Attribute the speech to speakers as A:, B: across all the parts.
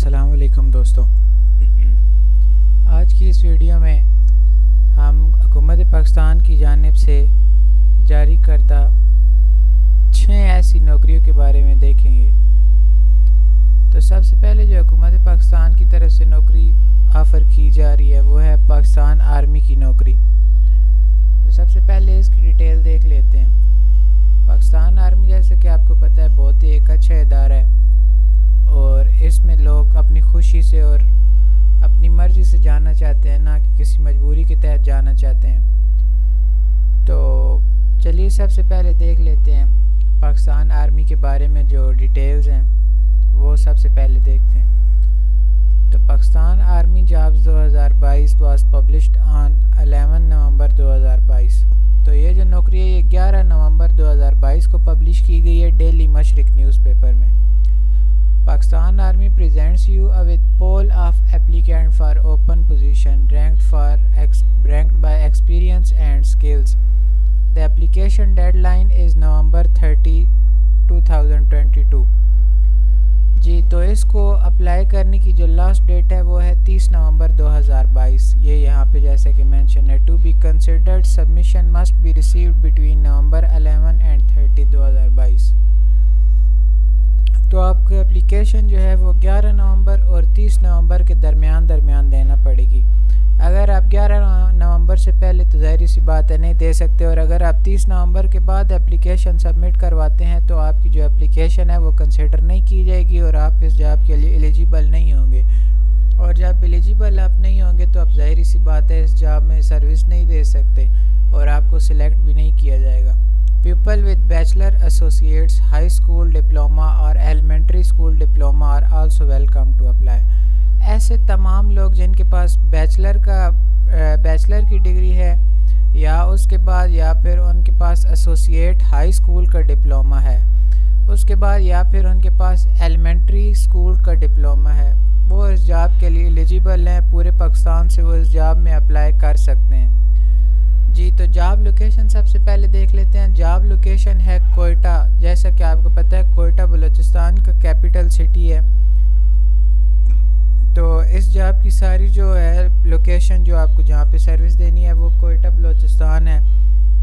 A: السلام علیکم دوستوں، آج کی اس ویڈیو میں ہم حکومت پاکستان کی جانب سے جاری کردہ 6 ایسی نوکریوں کے بارے میں دیکھیں گے۔ تو سب سے پہلے جو حکومت پاکستان کی طرف سے نوکری آفر کی جا رہی ہے وہ ہے پاکستان آرمی کی نوکری۔ تو سب سے پہلے اس کی ڈیٹیل دیکھ لیتے ہیں۔ پاکستان آرمی جیسے کہ آپ کو پتہ ہے بہت ہی ایک اچھا ادارہ ہے اور اس میں لوگ اپنی خوشی سے اور اپنی مرضی سے جانا چاہتے ہیں، نہ کہ کسی مجبوری کے تحت جانا چاہتے ہیں۔ تو چلیے سب سے پہلے دیکھ لیتے ہیں پاکستان آرمی کے بارے میں جو ڈیٹیلز ہیں وہ سب سے پہلے دیکھتے ہیں۔ تو Pakistan army jobs 2022 was published on 11 نومبر 2022۔ تو یہ جو نوکری ہے یہ 11 نومبر 2022 کو پبلش کی گئی ہے ڈیلی مشرق نیوز پیپر میں۔ Pakistan Army presents you with poll of applicant for open position ranked by experience and skills. The application deadline is November 30, 2022. جی تو اس کو اپلائی کرنے کی جو لاسٹ ڈیٹ ہے وہ ہے 30 نومبر 2022۔ یہ یہاں پہ جیسے کہ مینشن ہے to be considered submission must be received between November 11 and 30 2022۔ تو آپ کو اپلیکیشن جو ہے وہ 11 نومبر اور 30 نومبر کے درمیان دینا پڑے گی۔ اگر آپ 11 نومبر سے پہلے تو ظاہری سی بات ہے نہیں دے سکتے، اور اگر آپ 30 نومبر کے بعد اپلیکیشن سبمٹ کرواتے ہیں تو آپ کی جو اپلیکیشن ہے وہ کنسیڈر نہیں کی جائے گی اور آپ اس جاب کے لیے ایلیجیبل نہیں ہوں گے، اور جب ایلیجیبل آپ نہیں ہوں گے تو آپ ظاہری سی بات ہے اس جاب میں سروس نہیں دے سکتے اور آپ کو سلیکٹ بھی نہیں کیا جائے گا۔ People with bachelor, associates, high school diploma or elementary school diploma are also welcome to apply۔ ایسے تمام لوگ جن کے پاس بیچلر کی ڈگری ہے یا اس کے بعد یا پھر ان کے پاس ایسوسیٹ ہائی اسکول کا ڈپلومہ ہے، اس کے بعد یا پھر ان کے پاس ایلیمنٹری اسکول کا ڈپلومہ ہے، وہ اس جاب کے لیے ایلیجیبل ہیں۔ پورے پاکستان سے وہ اس جاب میں اپلائی کر سکتے ہیں۔ جی تو جاب لوکیشن سب سے پہلے دیکھ لیتے ہیں۔ جاب لوکیشن ہے کوئٹہ، جیسا کہ آپ کو پتہ ہے کوئٹہ بلوچستان کا کیپٹل سٹی ہے۔ تو اس جاب کی ساری جو ہے لوکیشن جو آپ کو جہاں پہ سروس دینی ہے وہ کوئٹہ بلوچستان ہے،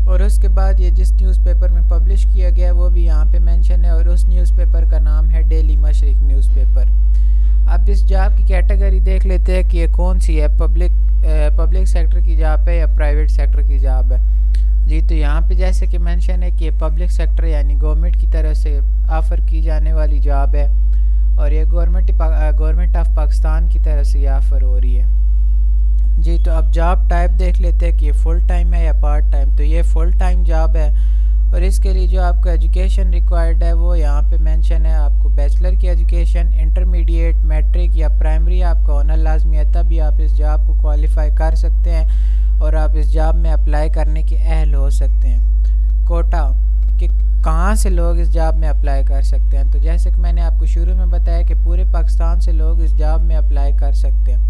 A: اور اس کے بعد یہ جس نیوز پیپر میں پبلش کیا گیا ہے وہ بھی یہاں پہ مینشن ہے، اور اس نیوز پیپر کا نام ہے ڈیلی مشرق نیوز پیپر۔ اب اس جاب کی کیٹیگری دیکھ لیتے ہیں کہ یہ کون سی ہے، پبلک سیکٹر کی جاب ہے یا پرائیویٹ سیکٹر کی جاب ہے۔ جی تو یہاں پہ جیسے کہ مینشن ہے کہ یہ پبلک سیکٹر یعنی گورنمنٹ کی طرف سے آفر کی جانے والی جاب ہے، اور یہ گورنمنٹ آف پاکستان کی طرف سے یہ آفر ہو رہی ہے۔ جی تو اب جاب ٹائپ دیکھ لیتے ہیں کہ یہ فل ٹائم ہے یا پارٹ ٹائم۔ تو یہ فل ٹائم جاب ہے، اور اس کے لیے جو آپ کا ایجوکیشن ریکوائرڈ ہے وہ یہاں پہ مینشن ہے۔ آپ کو بیچلر کی ایجوکیشن، انٹرمیڈیٹ، میٹرک یا پرائمری آپ کا ہونا لازمی ہے، تبھی آپ اس جاب کو کوالیفائی کر سکتے ہیں اور آپ اس جاب میں اپلائی کرنے کے اہل ہو سکتے ہیں۔ کوٹا کہ کہاں سے لوگ اس جاب میں اپلائی کر سکتے ہیں، تو جیسے کہ میں نے آپ کو شروع میں بتایا کہ پورے پاکستان سے لوگ اس جاب میں اپلائی کر سکتے ہیں۔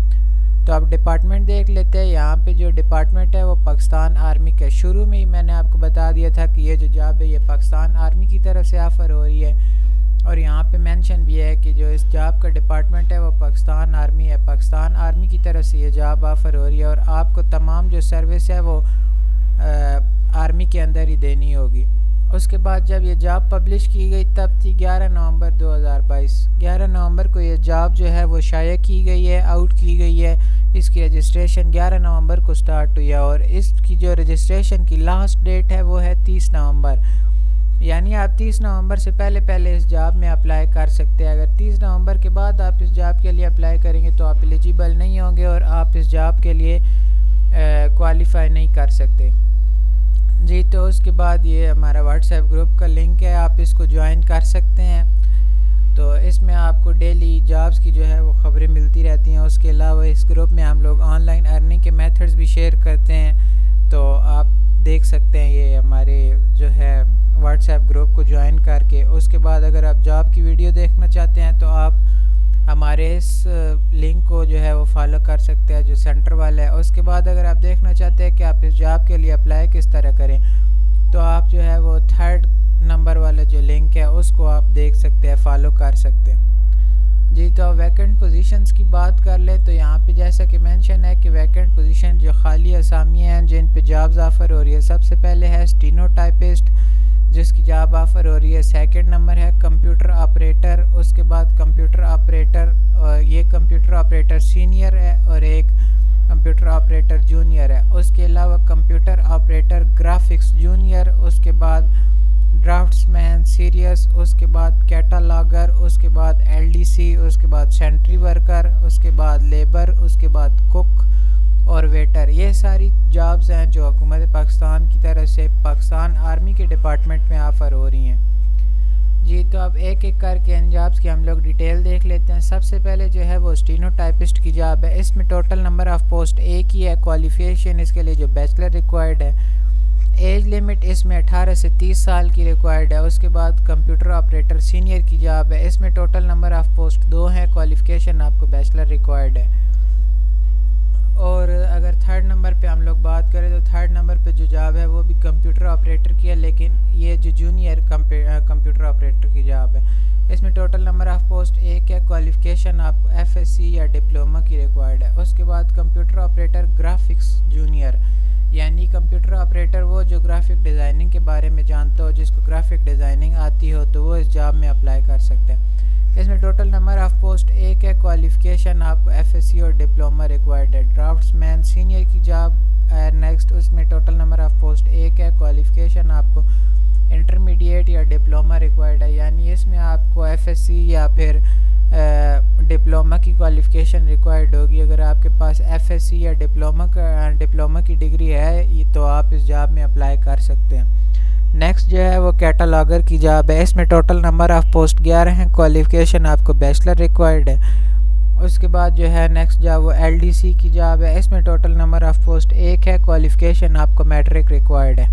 A: تو اب ڈپارٹمنٹ دیکھ لیتے ہیں۔ یہاں پہ جو ڈپارٹمنٹ ہے وہ پاکستان آرمی کا، شروع میں ہی میں نے آپ کو بتا دیا تھا کہ یہ جو جاب ہے یہ پاکستان آرمی کی طرف سے آفر ہو رہی ہے، اور یہاں پہ مینشن بھی ہے کہ جو اس جاب کا ڈپارٹمنٹ ہے وہ پاکستان آرمی ہے۔ پاکستان آرمی کی طرف سے یہ جاب آفر ہو رہی ہے، اور آپ کو تمام جو سروس ہے وہ آرمی کے اندر ہی دینی ہوگی۔ اس کے بعد جب یہ جاب پبلش کی گئی تب تھی 11 نومبر 2022۔ 11 نومبر کو یہ جاب جو ہے وہ شائع کی گئی ہے، آؤٹ کی گئی ہے۔ اس کی رجسٹریشن 11 نومبر کو سٹارٹ ہوئی ہے، اور اس کی جو رجسٹریشن کی لاسٹ ڈیٹ ہے وہ ہے 30 نومبر، یعنی آپ 30 نومبر سے پہلے اس جاب میں اپلائی کر سکتے ہیں۔ اگر 30 نومبر کے بعد آپ اس جاب کے لیے اپلائی کریں گے تو آپ ایلیجیبل نہیں ہوں گے اور آپ اس جاب کے لیے کوالیفائی نہیں کر سکتے۔ جی تو اس کے بعد یہ ہمارا واٹس ایپ گروپ کا لنک ہے، آپ اس کو جوائن کر سکتے ہیں۔ تو اس میں آپ کو ڈیلی جابز کی جو ہے وہ خبریں ملتی رہتی ہیں۔ اس کے علاوہ اس گروپ میں ہم لوگ آن لائن ارننگ کے میتھڈز بھی شیئر کرتے ہیں، تو آپ دیکھ سکتے ہیں یہ ہمارے جو ہے واٹس ایپ گروپ کو جوائن کر کے۔ اس کے بعد اگر آپ جاب کی ویڈیو دیکھنا چاہتے ہیں تو آپ ہمارے اس لنک کو جو ہے وہ فالو کر سکتے ہیں جو سینٹر والا ہے۔ اس کے بعد اگر آپ دیکھنا چاہتے ہیں کہ آپ اس جاب کے لیے اپلائی کس طرح کریں تو آپ جو ہے وہ 3rd نمبر والا جو لنک ہے اس کو آپ دیکھ سکتے ہیں، فالو کر سکتے ہیں۔ جی تو ویکنٹ پوزیشنز کی بات کر لیں تو یہاں پہ جیسا کہ مینشن ہے کہ ویکنٹ پوزیشن جو خالی اسامی ہیں جن پہ جابز آفر ہو رہی ہے، سب سے پہلے ہے اسٹینو ٹائپسٹ جس کی جاب آفر ہو رہی ہے، سیکنڈ نمبر ہے کمپیوٹر آپریٹر، اس کے بعد کمپیوٹر آپریٹر، یہ کمپیوٹر آپریٹر سینئر ہے اور ایک کمپیوٹر آپریٹر جونیئر ہے، اس کے علاوہ کمپیوٹر آپریٹر گرافکس جونیئر، اس کے بعد ڈرافٹس مین سیریس، اس کے بعد کیٹالاگر، اس کے بعد ایل ڈی سی، اس کے بعد سینٹری ورکر، اس کے بعد لیبر، اس کے بعد کک اور ویٹر۔ یہ ساری جابز ہیں جو حکومت پاکستان کی طرف سے پاکستان آرمی کے ڈپارٹمنٹ میں آفر ہو رہی ہیں۔ جی تو اب ایک ایک کر کے ان جابز کی ہم لوگ ڈیٹیل دیکھ لیتے ہیں۔ سب سے پہلے جو ہے وہ اسٹینو ٹائپسٹ کی جاب ہے، اس میں ٹوٹل نمبر آف پوسٹ ایک ہی ہے، کوالیفیکیشن اس کے لیے جو بیچلر ریکوائرڈ ہے، ایج لیمٹ اس میں 18 سے 30 سال کی ریکوائرڈ ہے۔ اس کے بعد کمپیوٹر آپریٹر سینئر کی جاب ہے، اس میں ٹوٹل نمبر آف پوسٹ 2 ہیں، کوالیفیکیشن آپ کو بیچلر ریکوائرڈ ہے۔ اور اگر تھرڈ نمبر پہ ہم لوگ بات کریں تو تھرڈ نمبر پہ جو جاب ہے وہ بھی کمپیوٹر آپریٹر کی ہے، لیکن یہ جو جونیئر کمپیوٹر آپریٹر کی جاب ہے، اس میں ٹوٹل نمبر آف پوسٹ ایک ہے، کوالیفیکیشن آپ کو ایف ایس سی یا ڈپلومہ کی ریکوائرڈ ہے۔ اس کے بعد کمپیوٹر آپریٹر گرافکس جونیئر، یعنی کمپیوٹر آپریٹر وہ جو گرافک ڈیزائننگ کے بارے میں جانتا ہو، جس کو گرافک ڈیزائننگ آتی ہو تو وہ اس جاب میں اپلائی کر سکتے ہیں۔ اس میں ٹوٹل نمبر آف پوسٹ ایک ہے، کوالیفیکیشن آپ کو ایف ایس سی اور ڈپلومہ ریکوائرڈ ہے۔ ڈرافٹس مین سینئر کی جاب نیکسٹ، اس میں ٹوٹل نمبر آف پوسٹ ایک ہے، کوالیفیکیشن آپ کو انٹرمیڈیٹ یا ڈپلومہ ریکوائرڈ ہے، یعنی اس میں آپ کو ایف ایس سی یا پھر ڈپلومہ کی کوالیفیکیشن ریکوائرڈ ہوگی۔ اگر آپ کے پاس ایف ایس سی یا ڈپلومہ کی ڈگری ہے تو آپ اس جاب میں اپلائی کر سکتے ہیں۔ نیکسٹ جو ہے وہ کیٹالاگر کی جاب ہے، اس میں ٹوٹل نمبر آف پوسٹ 11 ہیں، کوالیفیکیشن آپ کو بیچلر ریکوائرڈ ہے۔ اس کے بعد جو ہے نیکسٹ جاب وہ ایل ڈی سی کی جاب ہے، اس میں ٹوٹل نمبر آف پوسٹ ایک ہے، کوالیفیکیشن آپ کو میٹرک ریکوائرڈ ہے۔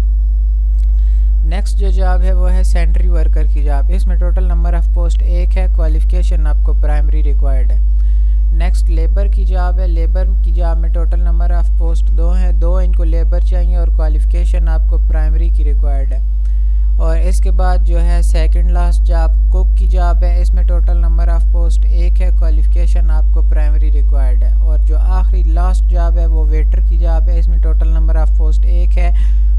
A: نیکسٹ جو جاب ہے وہ ہے سینٹری ورکر کی جاب، اس میں ٹوٹل نمبر آف پوسٹ ایک ہے، کوالیفیکیشن آپ کو پرائمری ریکوائرڈ ہے۔ نیکسٹ لیبر کی جاب ہے، لیبر کی جاب میں ٹوٹل نمبر آف پوسٹ 2 ہیں، 2 ان کو لیبر چاہیے اور کوالیفیکیشن آپ کو پرائمری کی ریکوائرڈ ہے۔ اور اس کے بعد جو ہے سیکنڈ لاسٹ جاب کوک کی جاب ہے، اس میں ٹوٹل نمبر آف پوسٹ ایک ہے، کوالیفیکیشن آپ کو پرائمری ریکوائرڈ ہے۔ اور جو آخری لاسٹ جاب ہے وہ ویٹر کی جاب ہے، اس میں ٹوٹل نمبر آف پوسٹ ایک ہے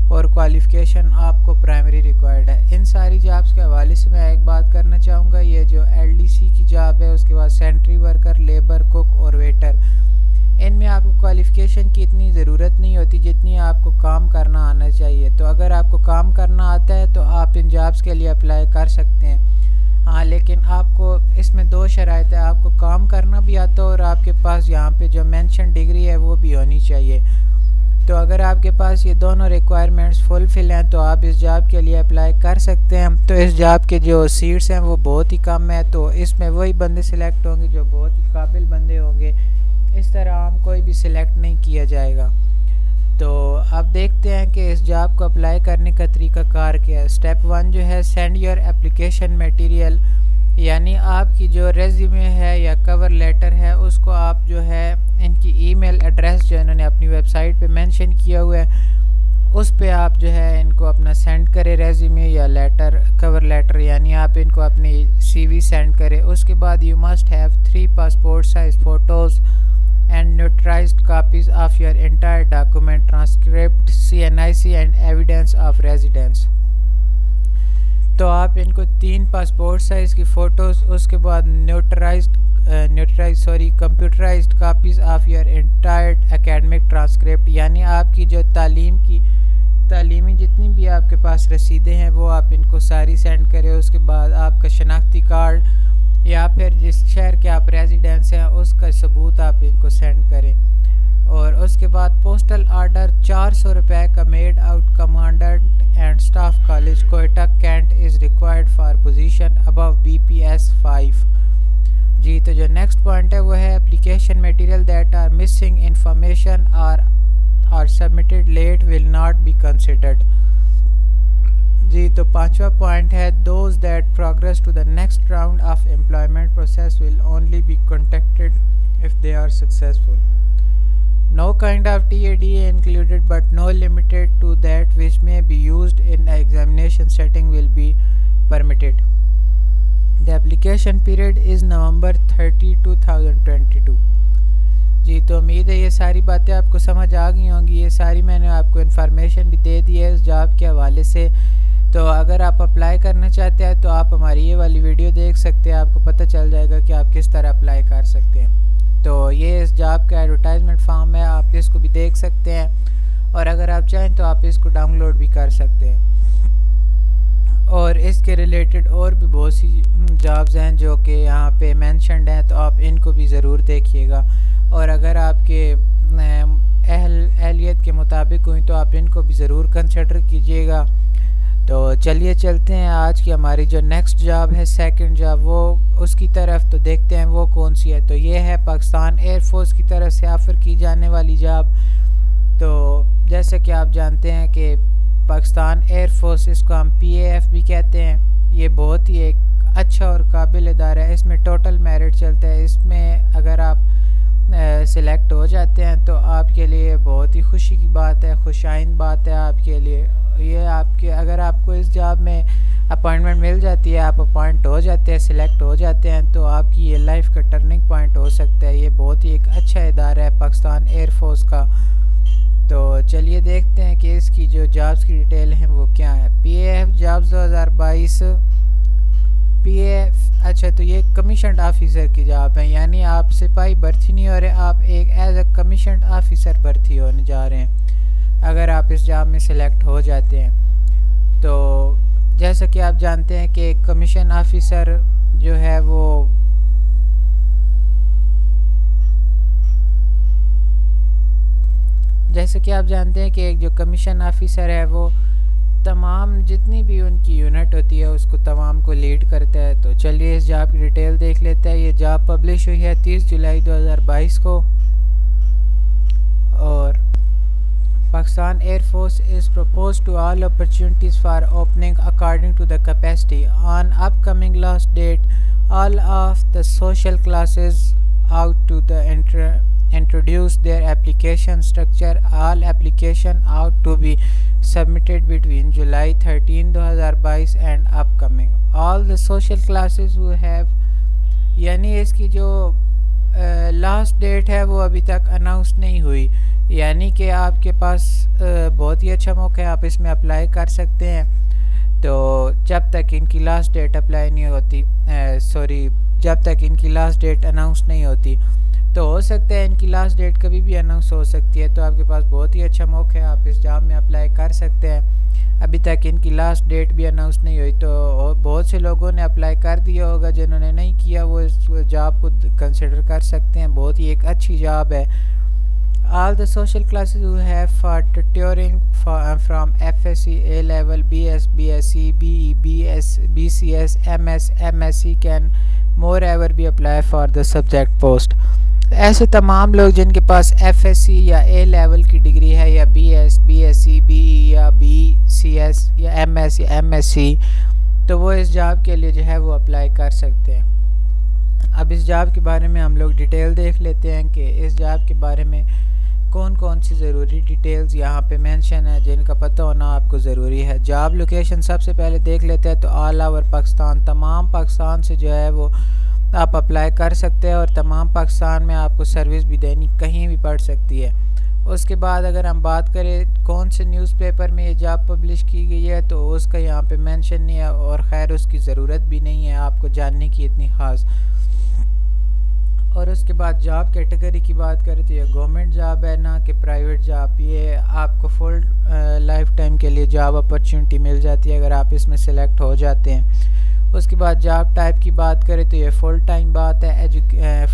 A: اور کوالیفیکیشن آپ کو پرائمری ریکوائرڈ ہے۔ ان ساری جابس کے حوالے سے میں ایک بات کرنا چاہوں گا، یہ جو ایل ڈی سی کی جاب ہے، اس کے بعد سینٹری ورکر، لیبر، کوک اور ویٹر، ان میں آپ کو کوالیفیکیشن کی اتنی ضرورت نہیں ہوتی جتنی آپ کو کام کرنا آنا چاہیے۔ تو اگر آپ کو کام کرنا آتا ہے تو آپ ان جابس کے لیے اپلائی کر سکتے ہیں، ہاں لیکن آپ کو اس میں 2 شرائط ہے، آپ کو کام کرنا بھی آتا ہو اور آپ کے پاس یہاں پہ جو مینشن ڈگری ہے وہ بھی ہونی چاہیے۔ تو اگر آپ کے پاس یہ دونوں ریکوائرمنٹس فلفل ہیں تو آپ اس جاب کے لیے اپلائی کر سکتے ہیں۔ تو اس جاب کے جو سیٹس ہیں وہ بہت ہی کم ہیں، تو اس میں وہی بندے سلیکٹ ہوں گے جو بہت ہی قابل بندے ہوں گے، اس طرح عام کوئی بھی سلیکٹ نہیں کیا جائے گا۔ تو اب دیکھتے ہیں کہ اس جاب کو اپلائی کرنے کا طریقہ کار کیا ہے۔ اسٹیپ 1 جو ہے سینڈ یور اپلیکیشن میٹیریل، یعنی آپ کی جو ریزیومے ہے یا کور لیٹر ہے اس کو آپ جو ہے ان کی ای میل ایڈریس جو انہوں نے اپنی ویب سائٹ پہ مینشن کیا ہوا ہے اس پہ آپ جو ہے ان کو اپنا سینڈ کرے، ریزیومے یا لیٹر کور لیٹر، یعنی آپ ان کو اپنی سی وی سینڈ کرے۔ اس کے بعد you must have 3 passport size photos and notarised copies of your entire document, transcript, CNIC and evidence of residence. تو آپ ان کو 3 پاسپورٹ سائز کی فوٹوز، اس کے بعد computerised copies of your entire academic transcript, یعنی آپ کی جو تعلیمی جتنی بھی آپ کے پاس رسیدیں ہیں وہ آپ ان کو ساری سینڈ کریں۔ اس کے بعد آپ کا شناختی کارڈ یا پھر جس شہر کے آپ ریزیڈنس ہیں اس کا ثبوت آپ ان کو سینڈ کریں۔ اور اس کے بعد پوسٹل آرڈر 400 روپے کا made out commandant and staff college Quetta cantt is required for position above BPS 5۔ جی تو جو نیکسٹ پوائنٹ ہے وہ ہے application material that are missing information or submitted late will not be considered. جی تو 5واں پوائنٹ ہے those that progress to the next round of employment process will only be contacted if they are successful. No kind of TAD included but no limited to that which may be used in an examination setting will be permitted. The application period is November 30, 2022. جی تو امید ہے یہ ساری باتیں آپ کو سمجھ آ گئی ہوں گی. یہ ساری میں نے آپ کو انفارمیشن بھی دے دی ہے اس جاب کے حوالے سے. تو اگر آپ اپلائی کرنا چاہتے ہیں تو آپ ہماری یہ والی ویڈیو دیکھ سکتے ہیں, آپ کو پتہ چل جائے گا کہ آپ کس طرح اپلائی کر سکتے ہیں. تو یہ اس جاب کا ایڈورٹائزمنٹ فارم ہے, آپ اس کو بھی دیکھ سکتے ہیں, اور اگر آپ چاہیں تو آپ اس کو ڈاؤن لوڈ بھی کر سکتے ہیں. اور اس کے ریلیٹڈ اور بھی بہت سی جابز ہیں جو کہ یہاں پہ مینشنڈ ہیں, تو آپ ان کو بھی ضرور دیکھیے گا. اور اگر آپ کے اہلیت کے مطابق ہوئی تو آپ ان کو بھی ضرور کنسیڈر کیجیے گا. تو چلیے چلتے ہیں آج کی ہماری جو نیکسٹ جاب ہے, سیکنڈ جاب, وہ اس کی طرف تو دیکھتے ہیں وہ کون سی ہے. تو یہ ہے پاکستان ایئر فورس کی طرف سے آفر کی جانے والی جاب. تو جیسے کہ آپ جانتے ہیں کہ پاکستان ایئر فورس, اس کو ہم PAF بھی کہتے ہیں, یہ بہت ہی ایک اچھا اور قابل ادارہ ہے. اس میں ٹوٹل میرٹ چلتا ہے. اس میں اگر آپ سلیکٹ ہو جاتے ہیں تو آپ کے لیے بہت ہی خوشی کی بات ہے, خوش آئند بات ہے آپ کے لیے. یہ آپ کے اگر آپ کو اس جاب میں اپائنٹمنٹ مل جاتی ہے, آپ اپوائنٹ ہو جاتے ہیں, سلیکٹ ہو جاتے ہیں, تو آپ کی یہ لائف کا ٹرننگ پوائنٹ ہو سکتا ہے. یہ بہت ہی ایک اچھا ادارہ ہے پاکستان ایئر فورس کا. تو چلیے دیکھتے ہیں کہ اس کی جو جابز کی ڈیٹیل ہیں وہ کیا ہے. PAF jobs 2022 PAF. اچھا, تو یہ کمیشنڈ آفیسر کی جاب ہے, یعنی آپ سپاہی بھرتی نہیں ہو رہے, آپ ایک ایز اے کمیشنڈ آفیسر بھرتی ہونے جا رہے ہیں اگر آپ اس جاب میں سلیکٹ ہو جاتے ہیں. تو جیسا کہ آپ جانتے ہیں کہ ایک کمیشن آفیسر جو ہے وہ ایک جو کمیشن آفیسر ہے وہ تمام جتنی بھی ان کی یونٹ ہوتی ہے اس کو تمام کو لیڈ کرتا ہے. تو چلیے اس جاب کی ڈیٹیل دیکھ لیتے ہیں. یہ جاب پبلش ہوئی ہے 30 جولائی 2022 کو, اور Pakistan Air Force is proposed to all opportunities for opening according to the capacity. On upcoming last date, all of the social classes out to the introduce their application structure. All application out to be submitted between July 13, 2022 and upcoming. All the social classes who have, یعنی اس کی جو last date ہے وہ ابھی تک announce نہیں ہوئی, یعنی کہ آپ کے پاس بہت ہی اچھا موقع ہے, آپ اس میں اپلائی کر سکتے ہیں. تو جب تک ان کی لاسٹ ڈیٹ اپلائی نہیں ہوتی, جب تک ان کی لاسٹ ڈیٹ اناؤنس نہیں ہوتی, تو ہو سکتا ہے ان کی لاسٹ ڈیٹ کبھی بھی اناؤنس ہو سکتی ہے. تو آپ کے پاس بہت ہی اچھا موقع ہے, آپ اس جاب میں اپلائی کر سکتے ہیں. ابھی تک ان کی لاسٹ ڈیٹ بھی اناؤنس نہیں ہوئی, تو بہت سے لوگوں نے اپلائی کر دیا ہوگا. جنہوں نے نہیں کیا وہ اس جاب کو کنسیڈر کر سکتے ہیں, بہت ہی ایک اچھی جاب ہے. All the social classes who have for tutoring from FSC, A level, BS, BSc, BE, BS, BCS, MS, MSc can moreover be applied for the subject post. ایسے تمام لوگ جن کے پاس FSc یا A لیول کی degree ہے, یا BS, BSc, BE یا BCS یا MS یا MSc, تو وہ اس جاب کے لیے جو ہے وہ اپلائی کر سکتے ہیں. اب اس جاب کے بارے میں ہم لوگ ڈیٹیل دیکھ لیتے ہیں کہ اس جاب کے بارے میں کون کون سی ضروری ڈیٹیلز یہاں پہ مینشن ہے جن کا پتہ ہونا آپ کو ضروری ہے. جاب لوکیشن سب سے پہلے دیکھ لیتے ہیں. تو آل اوور پاکستان, تمام پاکستان سے جو ہے وہ آپ اپلائی کر سکتے ہیں, اور تمام پاکستان میں آپ کو سروس بھی دینی کہیں بھی پڑ سکتی ہے. اس کے بعد اگر ہم بات کریں کون سے نیوز پیپر میں یہ جاب پبلش کی گئی ہے, تو اس کا یہاں پہ مینشن نہیں ہے, اور خیر اس کی ضرورت بھی نہیں ہے آپ کو جاننے کی اتنی خاص. اور اس کے بعد جاب کیٹیگری کی بات کریں تو یہ گورنمنٹ جاب ہے, نہ کہ پرائیویٹ جاب. یہ آپ کو فل لائف ٹائم کے لیے جاب اپرچونٹی مل جاتی ہے اگر آپ اس میں سلیکٹ ہو جاتے ہیں. اس کے بعد جاب ٹائپ کی بات کریں تو یہ فل ٹائم بات ہے,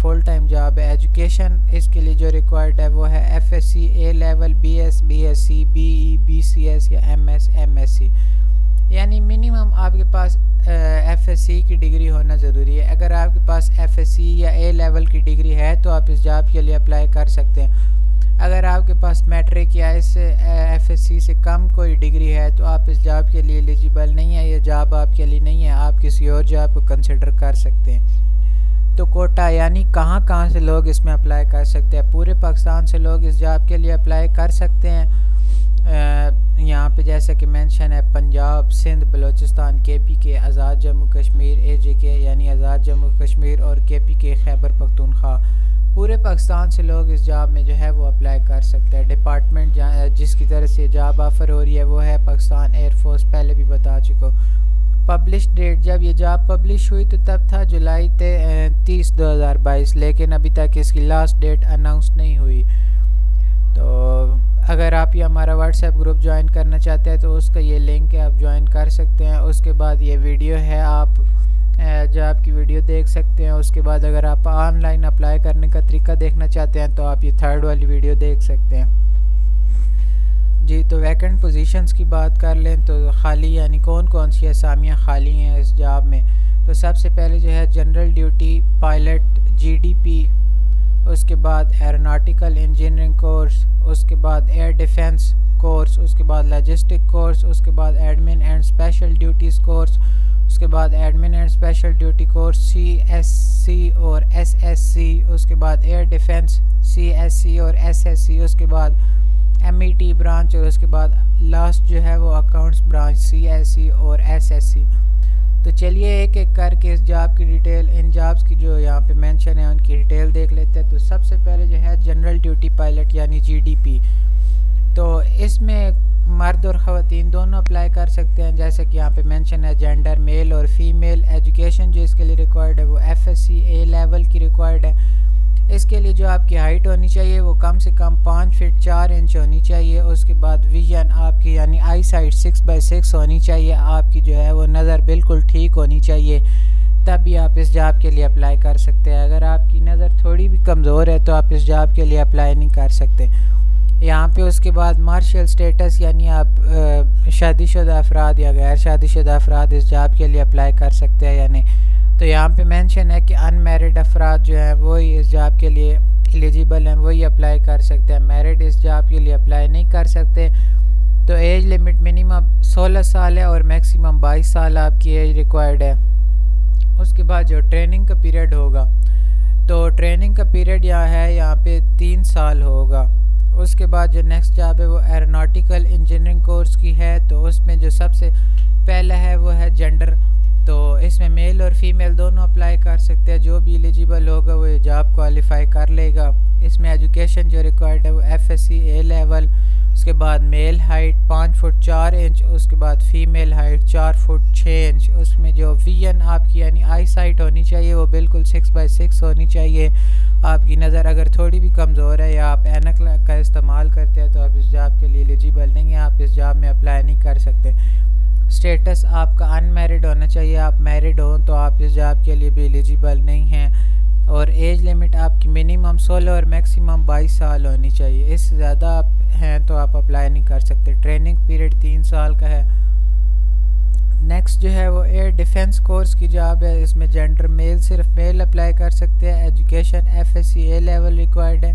A: فل ٹائم جاب ہے. ایجوکیشن اس کے لیے جو ریکوائرڈ ہے وہ ہے FSc, A level, BS, BSc, BE, BCS یا MS, MSc. یعنی منیمم آپ کے پاس FSc کی ڈگری ہونا ضروری ہے. اگر آپ کے پاس FSc یا A لیول کی ڈگری ہے تو آپ اس جاب کے لیے اپلائی کر سکتے ہیں. اگر آپ کے پاس میٹرک یا اس سے FSc سے کم کوئی ڈگری ہے تو آپ اس جاب کے لیے ایلیجیبل نہیں ہے, یہ جاب آپ کے لیے نہیں ہے, آپ کسی اور جاب کو کنسیڈر کر سکتے ہیں. تو کوٹا یعنی کہاں سے لوگ اس میں اپلائی کر سکتے ہیں. پورے پاکستان سے لوگ اس جاب کے لیے اپلائی کر سکتے ہیں. یہاں پہ جیسا کہ مینشن ہے پنجاب، سندھ، بلوچستان، کے پی کے، آزاد جموں کشمیر، اے جے کے یعنی آزاد جموں کشمیر، اور کے پی کے خیبر پختونخوا، پورے پاکستان سے لوگ اس جاب میں جو ہے وہ اپلائی کر سکتے ہیں۔ ڈپارٹمنٹ جس کی طرف سے جاب آفر ہو رہی ہے وہ ہے پاکستان ایئر فورس، پہلے بھی بتا چکا۔ پبلش ڈیٹ، جب یہ جاب پبلش ہوئی تو تب تھا جولائی 30 2022، لیکن ابھی تک اس کی لاسٹ ڈیٹ اناؤنس نہیں ہوئی۔ تو اگر آپ یہ ہمارا واٹس ایپ گروپ جوائن کرنا چاہتے ہیں تو اس کا یہ لنک ہے، آپ جوائن کر سکتے ہیں۔ اس کے بعد یہ ویڈیو ہے، آپ جاب کی ویڈیو دیکھ سکتے ہیں۔ اس کے بعد اگر آپ آن لائن اپلائی کرنے کا طریقہ دیکھنا چاہتے ہیں تو آپ یہ تھرڈ والی ویڈیو دیکھ سکتے ہیں۔ جی تو ویکنٹ پوزیشنز کی بات کر لیں تو خالی یعنی کون کون سی اسامیاں خالی ہیں اس جاب میں، تو سب سے پہلے جو ہے general duty pilot G D P, اس کے بعد ایروناٹیکل انجینئرنگ کورس، اس کے بعد ایئر ڈیفنس کورس، اس کے بعد لاجسٹک کورس، اس کے بعد admin and special duties course, اس کے بعد admin and special duty course C S C اور ایس ایس سی، اس کے بعد air defence C S C اور ایس ایس سی، اس کے بعد ایم ای ٹی برانچ، اور اس کے بعد لاسٹ جو ہے وہ accounts branch C S C اور ایس ایس سی۔ تو چلیے ایک ایک کر کے اس جاب کی ڈیٹیل، ان جابس کی جو یہاں پہ مینشن ہے ان کی ڈیٹیل دیکھ لیتے ہیں۔ تو سب سے پہلے جو ہے جنرل ڈیوٹی پائلٹ یعنی جی ڈی پی، تو اس میں مرد اور خواتین دونوں اپلائی کر سکتے ہیں، جیسے کہ یہاں پہ مینشن ہے جینڈر میل اور فیمیل۔ ایجوکیشن جو اس کے لیے ریکوائرڈ ہے وہ ایف ایس سی اے لیول کی ریکوائرڈ ہے۔ اس کے لیے جو آپ کی ہائٹ ہونی چاہیے وہ کم سے کم 5 فٹ 4 انچ ہونی چاہیے۔ اس کے بعد ویژن آپ کی یعنی آئی سائٹ 6/6 ہونی چاہیے، آپ کی جو ہے وہ نظر بالکل ٹھیک ہونی چاہیے، تب بھی آپ اس جاب کے لیے اپلائی کر سکتے ہیں۔ اگر آپ کی نظر تھوڑی بھی کمزور ہے تو آپ اس جاب کے لیے اپلائی نہیں کر سکتے۔ یہاں پہ اس کے بعد مارشل سٹیٹس یعنی آپ شادی شدہ افراد یا غیر شادی شدہ افراد اس جاب کے لیے اپلائی کر سکتے ہیں یعنی، تو یہاں پہ مینشن ہے کہ ان میرڈ افراد جو ہیں وہی اس جاب کے لیے ایلیجیبل ہیں، وہی اپلائی کر سکتے ہیں، میرڈ اس جاب کے لیے اپلائی نہیں کر سکتے۔ تو ایج لمٹ منیمم 16 سال ہے اور میکسیمم 22 سال آپ کی ایج ریکوائرڈ ہے۔ اس کے بعد جو ٹریننگ کا پیریڈ ہوگا تو ٹریننگ کا پیریڈ یہاں پہ 3 سال ہوگا۔ اس کے بعد جو نیکسٹ جاب ہے وہ ایروناٹیکل انجینئرنگ کورس کی ہے، تو اس میں جو سب سے پہلا ہے وہ ہے جینڈر، تو اس میں میل اور فیمیل دونوں اپلائی کر سکتے ہیں، جو بھی ایلیجیبل ہوگا وہ جاب کوالیفائی کر لے گا۔ اس میں ایجوکیشن جو ریکوائرڈ ہے وہ ایف ایس سی اے لیول، اس کے بعد میل ہائٹ 5 فٹ 4 انچ، اس کے بعد فیمیل ہائٹ 4 فٹ 6 انچ۔ اس میں جو ویژن آپ کی یعنی آئی سائٹ ہونی چاہیے وہ بالکل 6/6 ہونی چاہیے۔ آپ کی نظر اگر تھوڑی بھی کمزور ہے یا آپ اینک کا استعمال کرتے ہیں تو آپ اس جاب کے لیے ایلیجیبل نہیں ہیں، آپ اس جاب میں اپلائی نہیں کر سکتے۔ اسٹیٹس آپ کا ان میرڈ ہونا چاہیے، آپ میرڈ ہوں تو آپ اس جاب کے لیے بھی ایلیجیبل نہیں ہیں، اور ایج لمٹ آپ کی منیمم 16 اور میکسیمم 22 سال ہونی چاہیے، اس سے زیادہ آپ ہیں تو آپ اپلائی نہیں کر سکتے۔ ٹریننگ پیریڈ 3 سال کا ہے۔ نیکسٹ جو ہے وہ ایئر ڈیفنس کورس کی جاب ہے، اس میں جینڈر میل صرف میل اپلائی کر سکتے ہیں، ایجوکیشن ایف ایس سی اے لیول ریکوائرڈ ہے،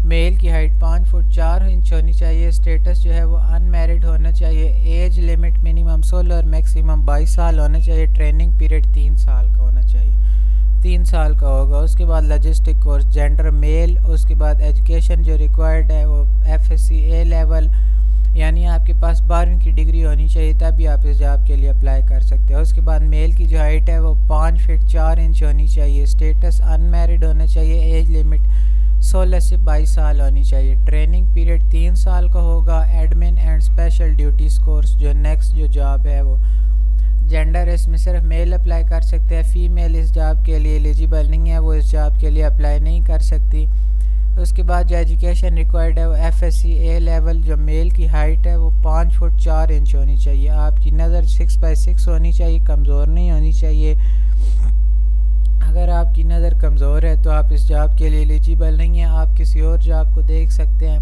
A: میل کی ہائٹ 5 فٹ 4 انچ ہونی چاہیے، اسٹیٹس جو ہے وہ ان میرڈ ہونا چاہیے، ایج لمٹ منیمم 16 اور میکسیمم 22 سال ہونا چاہیے، ٹریننگ پیریڈ 3 سال کا ہونا چاہیے، 3 سال کا ہوگا۔ اس کے بعد لاجسٹک کورس جینڈر میل، اس کے بعد ایجوکیشن جو ریکوائرڈ ہے وہ ایف ایس سی اے لیول، یعنی آپ کے پاس 12ویں کی ڈگری ہونی چاہیے تبھی آپ اس جاب کے لیے اپلائی کر سکتے ہیں۔ اس کے بعد میل کی جو ہائٹ ہے وہ 5 فٹ 4 انچ ہونی چاہیے، اسٹیٹس ان میرڈ ہونا چاہیے، ایج لمٹ 16 سے 22 سال ہونی چاہیے، ٹریننگ پیریڈ 3 سال کا ہوگا۔ Admin and special duties course جو نیکسٹ جو جاب ہے وہ جینڈر، اس میں صرف میل اپلائی کر سکتے ہیں، فیمیل اس جاب کے لیے ایلیجیبل نہیں ہے، وہ اس جاب کے لیے اپلائی نہیں کر سکتی۔ اس کے بعد جو ایجوکیشن ریکوائرڈ ہے وہ ایف ایس سی اے لیول، جو میل کی ہائٹ ہے وہ 5 فٹ 4 انچ ہونی چاہیے، آپ کی نظر 6/6 ہونی چاہیے، کمزور نہیں ہونی چاہیے۔ اگر آپ کی نظر کمزور ہے تو آپ اس جاب کے لیے ایلیجیبل نہیں ہیں، آپ کسی اور جاب کو دیکھ سکتے ہیں۔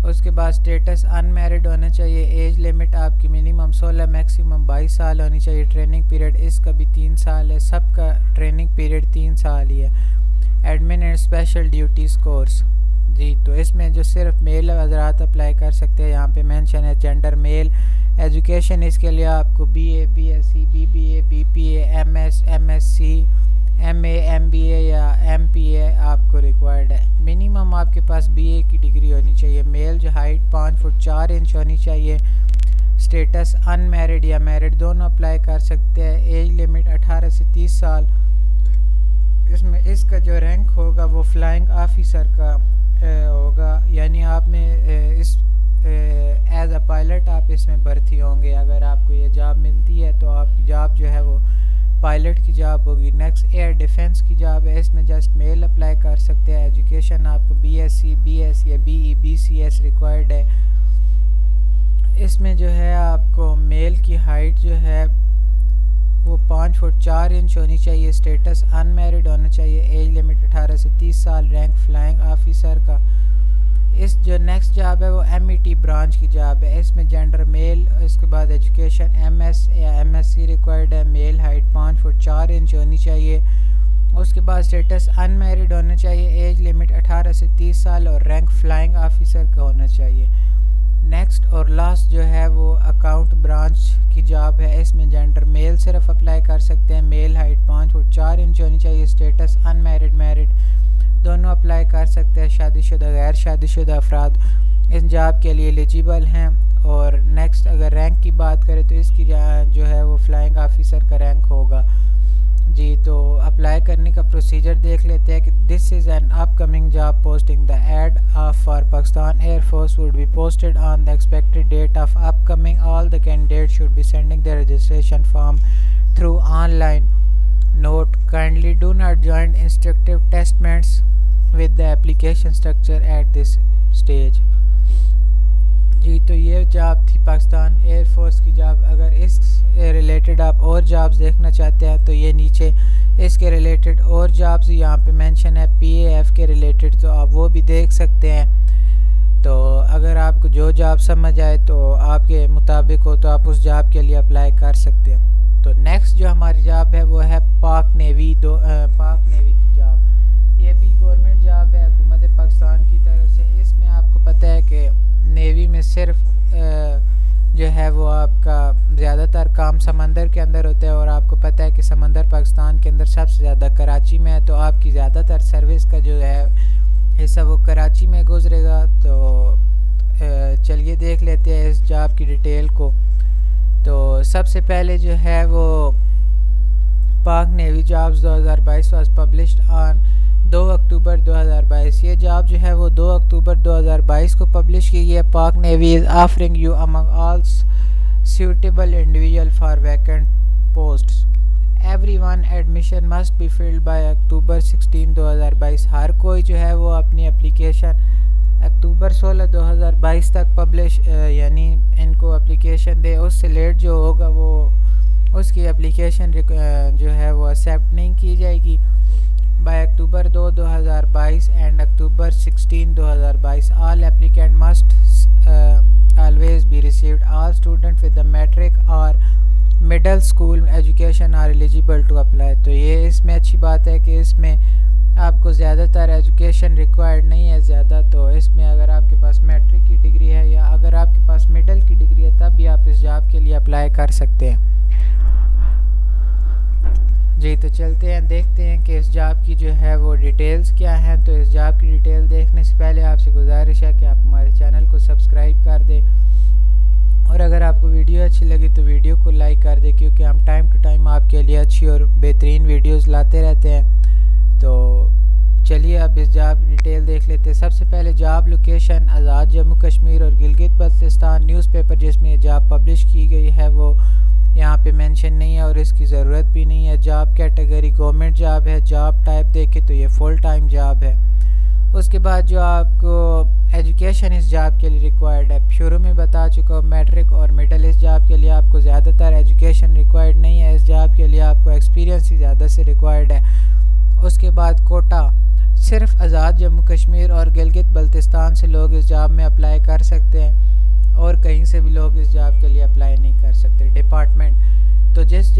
A: اس کے بعد اسٹیٹس ان میرڈ ہونا چاہیے، ایج لمٹ آپ کی منیمم 16 میکسیمم 22 سال ہونی چاہیے، ٹریننگ پیریڈ اس کا بھی 3 سال ہے، سب کا ٹریننگ پیریڈ 3 سال ہی ہے۔ Admin and special duties course جی، تو اس میں جو صرف میل حضرات اپلائی کر سکتے ہیں، یہاں پہ مینشن ہے جینڈر میل، ایجوکیشن اس کے لیے آپ کو B A, B S C, B B A, B P A, M S, M S C, M MA MBA یا MPA آپ کو ریکوائرڈ ہے. منیمم آپ کے پاس BA کی ڈگری ہونی چاہیے. میل جو ہائٹ 5 فٹ 4 انچ ہونی چاہیے. اسٹیٹس ان میرڈ یا میرڈ دونوں اپلائی کر سکتے ہیں. ایج لمٹ 18 سے 30 سال. اس میں اس کا جو رینک ہوگا وہ فلائنگ آفیسر کا ہوگا، یعنی آپ نے اس ایز اے پائلٹ آپ اس میں بھرتی ہوں گے. اگر آپ کو یہ جاب ملتی ہے تو آپ کی جاب جو ہے وہ پائلٹ کی جاب ہوگی. نیکسٹ ایئر ڈیفنس کی جاب ہے. اس میں جسٹ میل اپلائی کر سکتے ہیں. ایجوکیشن آپ کو BSc BS یا BE BCS ریکوائرڈ ہے. اس میں جو ہے آپ کو میل کی ہائٹ جو ہے وہ 5 فٹ 4 انچ ہونی چاہیے. اسٹیٹس ان میرڈ ہونا چاہیے. ایج لمٹ 18 سے 30 سال. رینک فلائنگ آفیسر کا. اس جو نیکسٹ جاب ہے وہ MET برانچ کی جاب ہے. اس میں جینڈر میل. اس کے بعد ایجوکیشن MS یا MSc ریکوائرڈ ہے. میل ہائٹ 5 فٹ 4 انچ ہونی چاہیے. اس کے بعد اسٹیٹس ان میرڈ ہونا چاہیے. ایج لمٹ 18 سے 30 سال اور رینک فلائنگ آفیسر کا ہونا چاہیے. نیکسٹ اور لاسٹ جو ہے وہ اکاؤنٹ برانچ کی جاب ہے. اس میں جینڈر میل صرف اپلائی کر سکتے ہیں. میل ہائٹ 5 فٹ 4 انچ ہونی چاہیے. اسٹیٹس ان میرڈ میرڈ دونوں اپلائی کر سکتے ہیں. شادی شدہ غیر شادی شدہ افراد اس جاب کے لیے ایلیجیبل ہیں. اور نیکسٹ اگر رینک کی بات کریں تو اس کی جو ہے وہ فلائنگ آفیسر کا رینک ہوگا. جی تو اپلائی کرنے کا پروسیجر دیکھ لیتے ہیں کہ this is an upcoming job posting. The ad for Pakistan air force would be posted on the expected date of upcoming. All the candidates should be sending their registration form through online. Note: kindly do not join instructive testments with the application structure at this stage. جی تو یہ job تھی Pakistan air force کی job. اگر اس related آپ اور jobs دیکھنا چاہتے ہیں تو یہ نیچے اس کے ریلیٹڈ اور جابز یہاں پہ مینشن ہے PAF کے ریلیٹڈ، تو آپ وہ بھی دیکھ سکتے ہیں. تو اگر آپ کو جو جاب سمجھ آئے تو آپ کے مطابق ہو تو آپ اس جاب کے لیے اپلائی کر سکتے ہیں. تو نیکسٹ جو ہماری جاب ہے وہ ہے پاک نیوی کی جاب. یہ بھی گورنمنٹ جاب ہے حکومت پاکستان کی طرف سے. اس میں آپ کو پتہ ہے کہ نیوی میں صرف جو ہے وہ آپ کا زیادہ تر کام سمندر کے اندر ہوتا ہے، اور آپ کو پتہ ہے کہ سمندر پاکستان کے اندر سب سے زیادہ کراچی میں ہے. تو آپ کی زیادہ تر سروس کا جو ہے حصہ وہ کراچی میں گزرے گا. تو چلیے دیکھ لیتے ہیں اس جاب کی ڈیٹیل کو. تو سب سے پہلے جو ہے وہ پاک navy jobs 2022 was published on 2 اکتوبر 2022. یہ جاب جو ہے وہ 2 اکتوبر 2022 کو پبلش کی گئی ہے. پاک navy is offering you Umang all suitable individual for vacant posts. Everyone admission must be filled by اکتوبر 16 2022. ہر کوئی جو ہے وہ اپنی اپلیکیشن اکتوبر 16 2022 تک پبلش یعنی ان کو اپلیکیشن دے. اس سے لیٹ جو ہوگا وہ اس کی اپلیکیشن جو ہے وہ ایکسیپٹ نہیں کی جائے گی. By October 2 2022 and October 16 2022 all applicant must always be received. All students with the metric or middle school education are eligible to apply. تو یہ اس میں اچھی بات ہے کہ اس میں آپ کو زیادہ تر ایجوکیشن ریکوائرڈ نہیں ہے زیادہ. تو اس میں اگر آپ کے پاس میٹرک کی ڈگری ہے یا اگر آپ کے پاس مڈل کی ڈگری ہے تب بھی آپ اس جاب کے لیے اپلائی کر سکتے ہیں. جی تو چلتے ہیں دیکھتے ہیں کہ اس جاب کی جو ہے وہ ڈیٹیلز کیا ہیں. تو اس جاب کی ڈیٹیل دیکھنے سے پہلے آپ سے گزارش ہے کہ آپ ہمارے چینل کو سبسکرائب کر دیں، اور اگر آپ کو ویڈیو اچھی لگی تو ویڈیو کو لائک کر دیں، کیونکہ ہم ٹائم ٹو ٹائم آپ کے لیے اچھی اور بہترین ویڈیوز لاتے رہتے ہیں. تو چلیے اب اس جاب کی ڈیٹیل دیکھ لیتے ہیں. سب سے پہلے جاب لوکیشن آزاد جموں کشمیر اور گلگت بلتستان. نیوز پیپر جس میں یہ جاب پبلش کی گئی ہے وہ یہاں پہ مینشن نہیں ہے اور اس کی ضرورت بھی نہیں ہے. جاب کیٹیگری گورنمنٹ جاب ہے. جاب ٹائپ دیکھیں تو یہ فل ٹائم جاب ہے. اس کے بعد جو آپ کو ایجوکیشن اس جاب کے لیے ریکوائرڈ ہے شروع میں بتا چکا ہوں میٹرک اور مڈل. اس جاب کے لیے آپ کو زیادہ تر ایجوکیشن ریکوائرڈ نہیں ہے. اس جاب کے لیے آپ کو ایکسپیرینس ہی زیادہ سے ریکوائرڈ ہے. اس کے بعد کوٹا صرف آزاد جموں کشمیر اور گلگت بلتستان سے لوگ اس جاب میں اپلائی کر سکتے ہیں اور کہیں سے بھی لوگ اس جاب کے لیے اپلائی نہیں کر سکتے. ڈپارٹمنٹ تو جس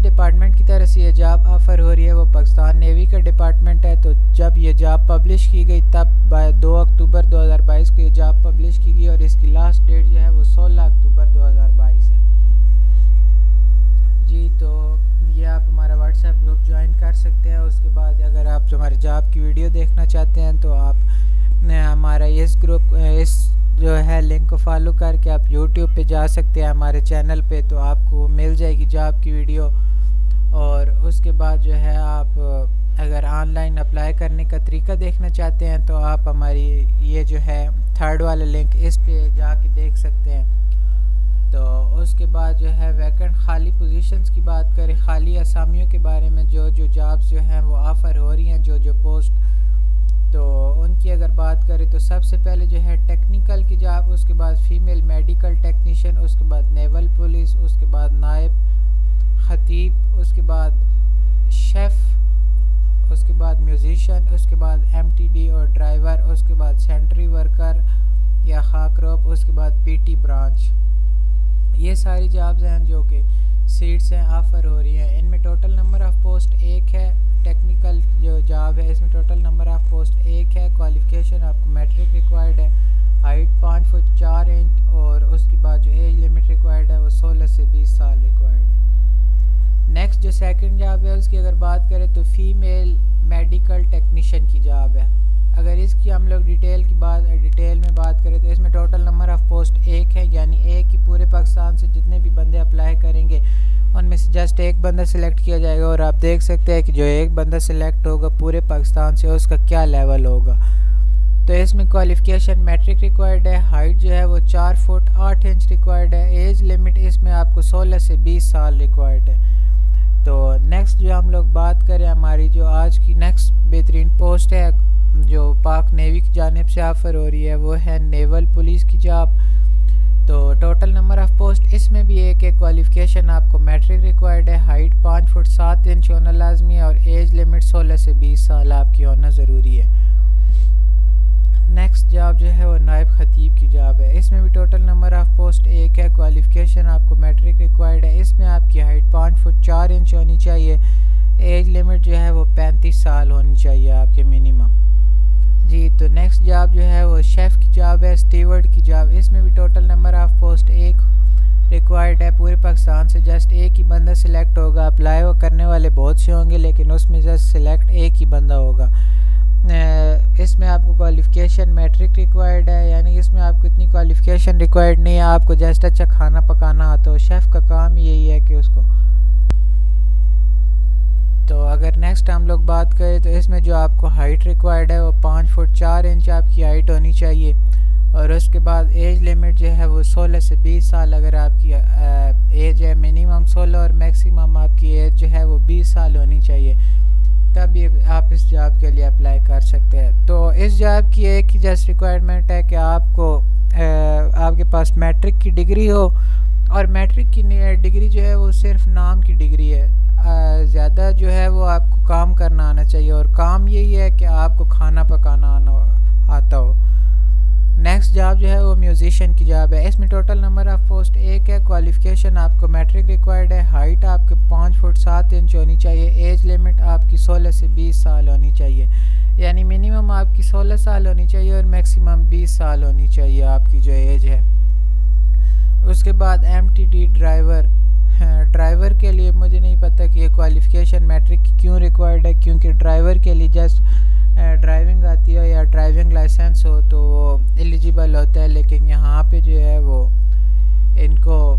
A: ڈپارٹمنٹ کی طرف سے یہ جاب آفر ہو رہی ہے وہ پاکستان نیوی کا ڈپارٹمنٹ ہے. تو جب یہ جاب پبلش کی گئی تب 2 اکتوبر 2022 کو یہ جاب پبلش کی گئی اور اس کی لاسٹ ڈیٹ جو ہے وہ 16 اکتوبر 2022 ہے. جی تو یہ آپ ہمارا واٹس ایپ گروپ جوائن کر سکتے ہیں. اس کے آپ ہمارے جاب کی ویڈیو دیکھنا چاہتے ہیں تو آپ ہمارا اس گروپ اس جو ہے لنک کو فالو کر کے آپ یوٹیوب پہ جا سکتے ہیں ہمارے چینل پہ، تو آپ کو مل جائے گی جاب کی ویڈیو. اور اس کے بعد جو ہے آپ اگر آن لائن اپلائی کرنے کا طریقہ دیکھنا چاہتے ہیں تو آپ ہماری یہ جو ہے تھرڈ والا لنک اس پہ جا کے دیکھ سکتے ہیں. تو اس کے بعد جو ہے ویکنٹ خالی پوزیشنز کی بات کریں، خالی اسامیوں کے بارے میں، جو جابز جو ہیں وہ آفر ہو رہی ہیں، جو پوسٹ، تو ان کی اگر بات کریں تو سب سے پہلے جو ہے ٹیکنیکل کی جاب، اس کے بعد فیمیل میڈیکل ٹیکنیشین، اس کے بعد نیول پولیس، اس کے بعد نائب خطیب، اس کے بعد شیف، اس کے بعد میوزیشین، اس کے بعد ایم ٹی ڈی اور ڈرائیور، اس کے بعد سینٹری ورکر یا خاک روب، اس کے بعد پی ٹی برانچ. یہ ساری جابز ہیں جو کہ سیٹس ہیں آفر ہو رہی ہیں. ان میں ٹوٹل نمبر آف پوسٹ 1 ہے. ٹیکنیکل جو جاب ہے اس میں ٹوٹل نمبر آف پوسٹ 1 ہے. کوالیفیکیشن آپ کو میٹرک ریکوائرڈ ہے. ہائٹ 5 فٹ 4 انچ، اور اس کے بعد جو ایج لمٹ ریکوائرڈ ہے وہ 16 سے 20 سال ریکوائرڈ ہے. نیکسٹ جو سیکنڈ جاب ہے اس کی اگر بات کریں تو فیمیل میڈیکل ٹیکنیشین کی جاب ہے. اگر اس کی ہم لوگ ڈیٹیل میں بات کریں تو اس میں ٹوٹل نمبر آف پوسٹ 1 ہے، یعنی ایک ہی پورے پاکستان سے جتنے بھی بندے اپلائی کریں گے ان میں سے جسٹ ایک بندہ سلیکٹ کیا جائے گا. اور آپ دیکھ سکتے ہیں کہ جو ایک بندہ سلیکٹ ہوگا پورے پاکستان سے اس کا کیا لیول ہوگا. تو اس میں کوالیفیکیشن میٹرک ریکوائرڈ ہے. ہائٹ جو ہے وہ 4 فٹ 8 انچ ریکوائرڈ ہے. ایج لمٹ اس میں آپ کو 16 سے 20 سال ریکوائرڈ ہے. تو نیکسٹ جو ہم لوگ بات کریں ہماری جو آج کی نیکسٹ بہترین پوسٹ ہے جو پاک نیوی کی جانب سے آفر ہو رہی ہے وہ ہے نیول پولیس کی جاب. تو ٹوٹل نمبر آف پوسٹ اس میں بھی ایک کوالیفیکیشن آپ کو میٹرک ریکوائرڈ ہے. ہائٹ 5 فٹ 7 انچ ہونا لازمی ہے، اور ایج لمٹ 16 سے 20 سال آپ کی ہونا ضروری ہے. نیکسٹ جاب جو ہے وہ نائب خطیب کی جاب ہے. اس میں بھی ٹوٹل نمبر آف پوسٹ 1 ہے. کوالیفیکیشن آپ کو میٹرک ریکوائرڈ ہے. اس میں آپ کی ہائٹ 5 فٹ 4 انچ ہونی چاہیے. ایج لمٹ جو ہے وہ 35 سال ہونی چاہیے آپ کے منیمم. جی تو نیکسٹ جاب جو ہے وہ شیف کی جاب ہے، اسٹیورڈ کی جاب. اس میں بھی total number of post 1 required ہے. پورے پاکستان سے جسٹ ایک ہی بندہ سلیکٹ ہوگا. اپلائی کرنے والے بہت سے ہوں گے لیکن اس میں جسٹ سلیکٹ ایک ہی بندہ ہوگا. اس میں آپ کو کوالیفیکیشن میٹرک ریکوائرڈ ہے، یعنی اس میں آپ کو اتنی کوالیفیکیشن ریکوائرڈ نہیں ہے. آپ کو جسٹ اچھا کھانا پکانا آتا ہو. شیف کا کام یہی ہے کہ اس کو. تو اگر نیکسٹ ہم لوگ بات کریں تو اس میں جو آپ کو ہائٹ ریکوائرڈ ہے وہ 5 فٹ 4 انچ آپ کی ہائٹ ہونی چاہیے. اور اس کے بعد ایج لمٹ جو ہے وہ 16 سے 20 سال اگر آپ کی ایج ہے. منیمم 16 اور میکسیمم آپ کی ایج جو ہے وہ 20 سال ہونی چاہیے، تب یہ آپ اس جاب کے لیے اپلائی کر سکتے ہیں. تو اس جاب کی ایک ہی جسٹ ریکوائرمنٹ ہے کہ آپ کو آپ کے پاس میٹرک کی ڈگری ہو. اور میٹرک کی ڈگری جو ہے وہ صرف نام کی ڈگری ہے. زیادہ جو ہے وہ آپ کو کام کرنا آنا چاہیے، اور کام یہی ہے کہ آپ کو کھانا پکانا آتا ہو. نیکسٹ جاب جو ہے وہ میوزیشین کی جاب ہے. اس میں ٹوٹل نمبر آف پوسٹ 1 ہے. کوالیفیکیشن آپ کو میٹرک ریکوائرڈ ہے. ہائٹ آپ کے 5 فٹ 7 انچ ہونی چاہیے. ایج لمٹ آپ کی 16 سے 20 سال ہونی چاہیے، یعنی منیمم آپ کی 16 سال ہونی چاہیے اور میکسیمم 20 سال ہونی چاہیے آپ کی جو ایج ہے. اس کے بعد ایم ٹی ڈی ڈرائیور کے لیے مجھے نہیں پتہ کہ یہ کوالیفیکیشن میٹرک کی کیوں ریکوائرڈ ہے، کیونکہ ڈرائیور کے لیے جسٹ ڈرائیونگ آتی ہو یا ڈرائیونگ لائسنس ہو تو وہ ایلیجیبل ہوتا ہے. لیکن یہاں پہ جو ہے وہ ان کو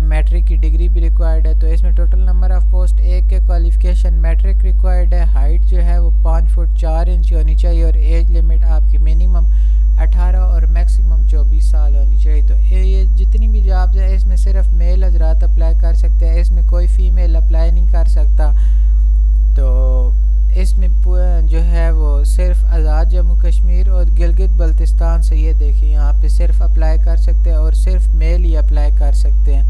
A: میٹرک کی ڈگری بھی ریکوائرڈ ہے. تو اس میں ٹوٹل نمبر آف پوسٹ 1 کے کوالیفیکیشن میٹرک ریکوائرڈ ہے. ہائٹ جو ہے وہ 5 فٹ 4 انچ ہونی چاہیے، اور ایج لمٹ آپ کی منیمم 18 اور میکسیمم 24 سال ہونی چاہیے. تو یہ جتنی بھی جابز ہیں اس میں صرف میل حضرات اپلائی کر سکتے ہیں. اس میں کوئی فیمیل اپلائی نہیں کر سکتا. تو اس میں جو ہے وہ صرف آزاد جموں کشمیر اور گلگت بلتستان سے، یہ دیکھیں یہاں پہ صرف اپلائی کر سکتے ہیں اور صرف میل ہی اپلائی کر سکتے ہیں.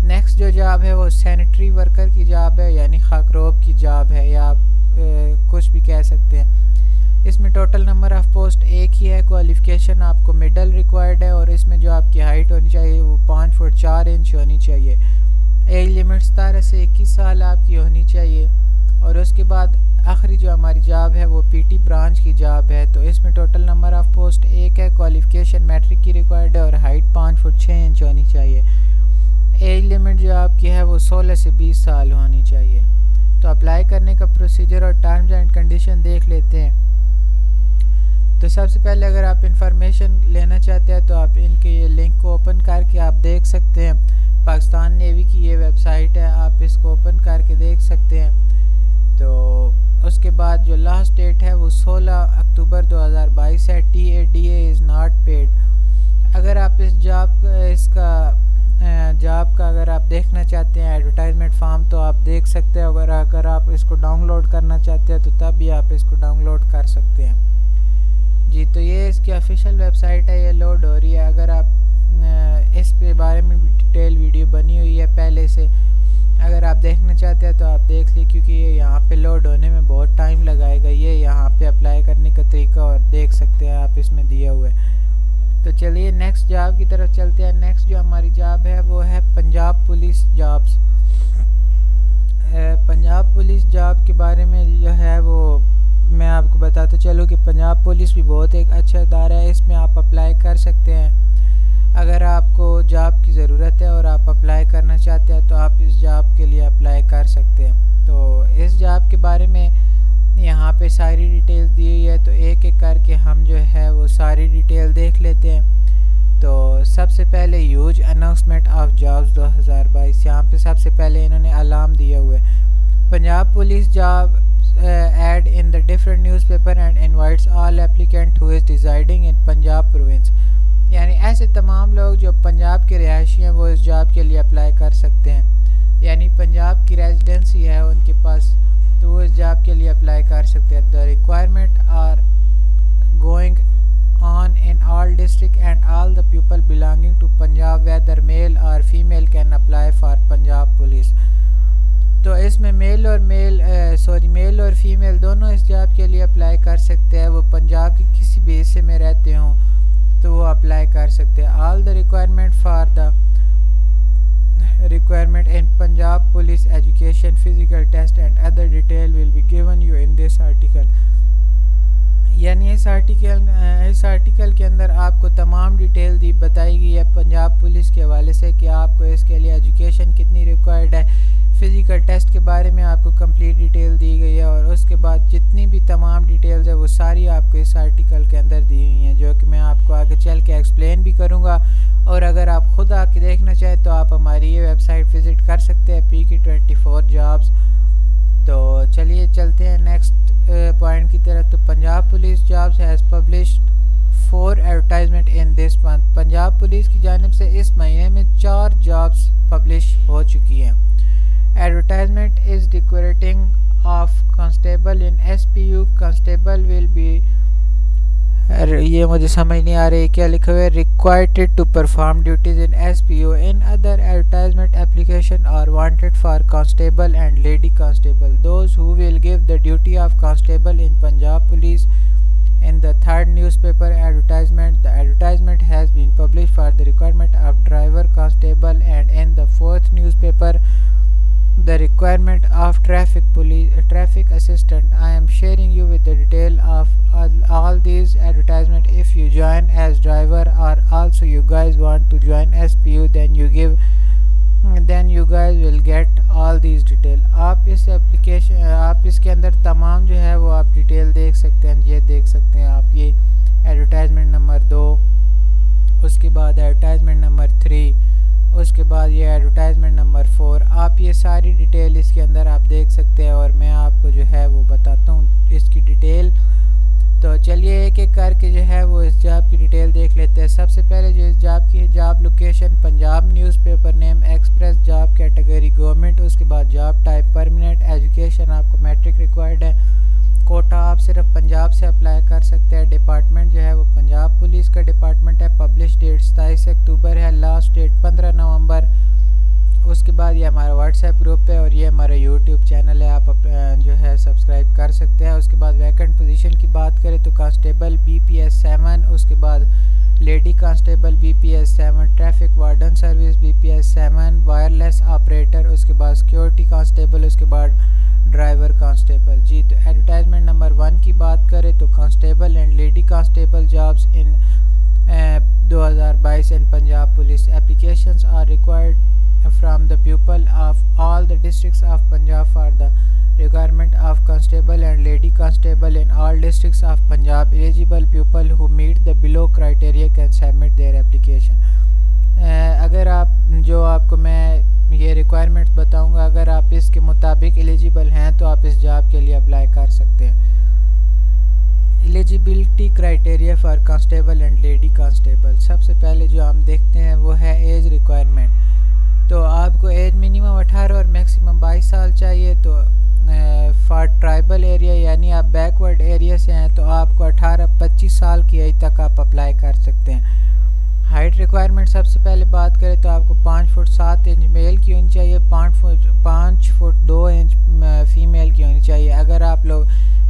A: نیکسٹ جو جاب ہے وہ سینٹری ورکر کی جاب ہے، یعنی خاکروب کی جاب ہے، یا آپ کچھ بھی کہہ سکتے ہیں. اس میں ٹوٹل نمبر آف پوسٹ 1 ہی ہے. کوالیفیکیشن آپ کو مڈل ریکوائرڈ ہے، اور اس میں جو آپ کی ہائٹ ہونی چاہیے وہ 5 فٹ 4 انچ ہونی چاہیے. ایج لمٹ 17 سے 21 سال آپ کی ہونی چاہیے. اور اس کے بعد آخری جو ہماری جاب ہے وہ پی ٹی برانچ کی جاب ہے. تو اس میں ٹوٹل نمبر آف پوسٹ 1 ہے. کوالیفیکیشن میٹرک کی ریکوائرڈ ہے، اور ہائٹ 5 فٹ 6 انچ ہونی چاہیے. ایج لمٹ جو آپ کی ہے وہ 16 سے 20 سال ہونی چاہیے. تو اپلائی کرنے کا پروسیجر اور ٹرمز اینڈ کنڈیشن انفارمیشن دیکھ لیتے ہیں. تو سب سے پہلے اگر آپ انفارمیشن لینا چاہتے ہیں تو آپ ان کے یہ لنک کو اوپن کر کے آپ دیکھ سکتے ہیں. پاکستان نیوی کی یہ ویب سائٹ ہے, آپ اس کو اوپن کر کے دیکھ سکتے ہیں. تو اس کے بعد جو لاسٹ ڈیٹ ہے وہ 16 اکتوبر 2022 ہے. TADA is not paid. اگر آپ اس جاب کا اگر آپ دیکھنا چاہتے ہیں ایڈورٹائزمنٹ فارم تو آپ دیکھ سکتے ہیں. اگر آپ اس کو ڈاؤن لوڈ کرنا چاہتے ہیں تو تب بھی آپ اس کو ڈاؤن لوڈ کر سکتے ہیں. جی تو یہ اس کی آفیشیل ویب سائٹ ہے, یہ لوڈ ہو رہی ہے. اگر آپ اس کے بارے میں بھی ڈیٹیل ویڈیو بنی ہوئی ہے پہلے سے, اگر آپ دیکھنا چاہتے ہیں تو آپ دیکھ لیں, کیونکہ یہ یہاں پہ لوڈ ہونے میں بہت ٹائم لگائے گا. یہ یہاں پہ اپلائی کرنے کا طریقہ اور دیکھ سکتے ہیں آپ اس میں دیا ہوا ہے. تو چلیے نیکسٹ جاب کی طرف چلتے ہیں. نیکسٹ جو ہماری جاب ہے وہ ہے Punjab police jobs. Punjab police job کے بارے میں جو ہے وہ میں آپ کو بتاتا چلوں کہ پنجاب پولیس بھی بہت ایک اچھا ادارہ ہے. اس میں آپ اپلائی کر سکتے ہیں. اگر آپ کو جاب کی ضرورت ہے اور آپ اپلائی کرنا چاہتے ہیں تو آپ اس جاب کے لیے اپلائی کر سکتے ہیں. تو اس جاب کے بارے میں یہاں پہ ساری ڈیٹیل دی ہوئی ہے, تو ایک ایک کر کے ہم جو ہے وہ ساری ڈیٹیل دیکھ لیتے ہیں. تو سب سے پہلے ہیوج اناؤنسمنٹ آف جابس 2022. یہاں پہ سب سے پہلے انہوں نے الارم دیا ہوا ہے. Punjab police job ad in the different newspaper and invites all applicant who is residing in Punjab province. یعنی ایسے تمام لوگ جو پنجاب کے رہائشی ہیں وہ اس جاب کے لیے اپلائی کر سکتے ہیں. یعنی پنجاب کی ریزیڈنسی ہے ان کے پاس تو وہ اس جاب کے لیے اپلائی کر سکتے ہیں. The requirement are going on in all district and all the people belonging to Punjab whether male اور female can apply for Punjab police. تو اس میں میل اور فیمیل دونوں اس جاب کے لیے اپلائی کر سکتے ہیں. وہ پنجاب کے کسی بھی حصے میں رہتے ہوں تو وہ اپلائی کر سکتے ہیں. All the requirement for the requirement in Punjab police education physical test and other detail will be given you in this article. یعنی اس آرٹیکل کے اندر آپ کو تمام ڈیٹیل بتائی گئی ہے پنجاب پولیس کے حوالے سے کہ آپ کو اس کے لیے ایجوکیشن کتنی ریکوائرڈ ہے. فزیکل ٹیسٹ کے بارے میں آپ کو کمپلیٹ ڈیٹیل دی گئی ہے, اور اس کے بعد جتنی بھی تمام ڈیٹیلز ہے وہ ساری آپ کو اس آرٹیکل کے اندر دی ہوئی ہیں, جو کہ میں آپ کو آگے چل کے ایکسپلین بھی کروں گا. اور اگر آپ خود آ کے دیکھنا چاہیں تو آپ ہماری یہ ویب سائٹ وزٹ کر سکتے ہیں PK24 جابس. تو چلیے چلتے ہیں نیکسٹ پوائنٹ کی طرف. تو Punjab police jobs has published 4 advertisement in this month. Punjab police کی جانب سے اس مہینے میں 4 جابس پبلش ہو چکی ہیں. Advertisement is recruiting of constable in SPU. Constable will be, یہ مجھے سمجھ نہیں آ رہی کیا لکھا ہوا ہے, required to perform duties in SPU. In other advertisement application are wanted for constable and lady constable. Those who will give the duty of constable in Punjab police in the 3rd newspaper advertisement. The advertisement has been published for the requirement of driver constable, and in the 4th newspaper the requirement of traffic assistant. I am sharing you with the detail of all these advertisement. If you join as driver or also you guys want to join SPU, then you guys will get all these detail. آپ اس کے اندر تمام جو ہے وہ آپ detail دیکھ سکتے ہیں. یہ دیکھ سکتے ہیں آپ, یہ ایڈورٹائزمنٹ نمبر 2, اس کے بعد ایڈورٹائزمنٹ نمبر 3, اس کے بعد یہ ایڈورٹائزمنٹ نمبر 4. آپ یہ ساری ڈیٹیل اس کے اندر آپ دیکھ سکتے ہیں, اور میں آپ کو جو ہے وہ بتاتا ہوں اس کی ڈیٹیل. تو چلیے ایک ایک کر کے جو ہے وہ اس جاب کی ڈیٹیل دیکھ لیتے ہیں. سب سے پہلے جو اس جاب کی job location Punjab newspaper name Express, job category government, اس کے بعد جاب ٹائپ پرمننٹ, ایجوکیشن آپ کو میٹرک ریکوائرڈ ہے, کوٹا آپ صرف پنجاب سے اپلائی کر سکتے ہیں, ڈپارٹمنٹ جو ہے وہ پنجاب پولیس کا ڈپارٹمنٹ ہے, پبلش ڈیٹ 27 اکتوبر ہے, لاسٹ ڈیٹ 15 نومبر. اس کے بعد یہ ہمارا واٹس ایپ گروپ ہے اور یہ ہمارا یوٹیوب چینل ہے, آپ جو ہے سبسکرائب کر سکتے ہیں. اس کے بعد ویکنٹ پوزیشن کی بات کریں تو کانسٹیبل BPS 7, اس کے بعد lady constable BPS 7, traffic warden service BPS 7, wireless operator, اس کے بعد سیکیورٹی کانسٹیبل, اس کے بعد ڈرائیور کانسٹیبل. جی تو ایڈورٹائزمنٹ نمبر 1 کی بات کریں تو constable and lady constable jobs in 2022 in Punjab police. Applications are required from the people of all the districts of Punjab for the requirement of constable and lady constable in all districts of Punjab. Eligible people who meet the below criteria can submit their application. اگر آپ جو آپ کو میں یہ requirements بتاؤں گا، اگر آپ اس کے مطابق ایلیجیبل ہیں تو آپ اس جاب کے لیے اپلائی کر سکتے ہیں. Eligibility criteria for constable and lady constable. سب سے پہلے جو ہم دیکھتے ہیں وہ ہے ایج ریکوائرمنٹ. تو آپ کو ایج منیمم 18 اور میکسیمم 22 سال چاہیے. تو فار ٹرائبل ایریا یعنی آپ بیکورڈ ایریا سے ہیں تو آپ کو 18-25 سال کی ایج تک آپ اپلائی کر سکتے ہیں. ہائٹ ریکوائرمنٹ سب سے پہلے بات کریں تو آپ کو 5 فٹ 7 انچ میل کی ہونی چاہیے، 5 فٹ 2 انچ فیمیل کی ہونی چاہیے. اگر آپ لوگ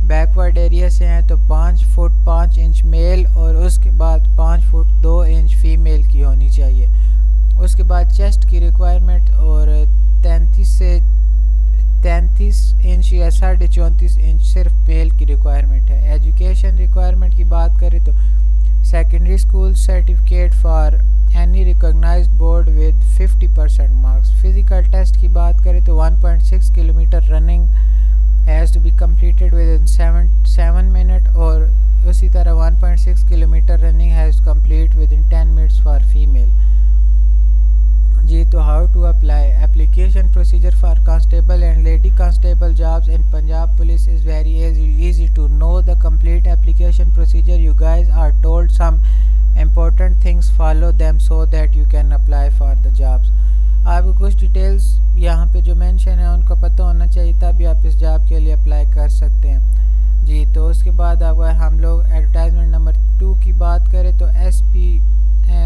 A: بیکورڈ ایریا سے ہیں تو 5 فٹ 5 انچ میل اور اس کے بعد 5 فٹ 2 انچ فیمیل کی ہونی چاہیے. اس کے بعد چیسٹ کی ریکوائرمنٹ اور 33 انچ یا 34.5 انچ صرف میل کی ریکوائرمنٹ ہے. ایجوکیشن ریکوائرمنٹ کی بات کریں تو secondary school certificate for any recognised board with 50% marks. Physical test کی بات کریں تو 1.6 kilometre running has to be completed within 7 minute اور اسی طرح 1.6 kilometre running has complete within 10 minutes for female. جی تو how to apply. Application procedure for constable and lady constable jobs in Punjab police is very easy to know the complete application procedure. You guys are told some important things, follow them so that you can apply for the jobs. آپ کو کچھ details یہاں پہ جو mention ہے ان کو پتہ ہونا چاہیے تبھی آپ اس جاب کے لیے اپلائی کر سکتے ہیں. جی تو اس کے بعد اب ہم لوگ ایڈورٹائزمنٹ نمبر 2 کی بات کریں تو S P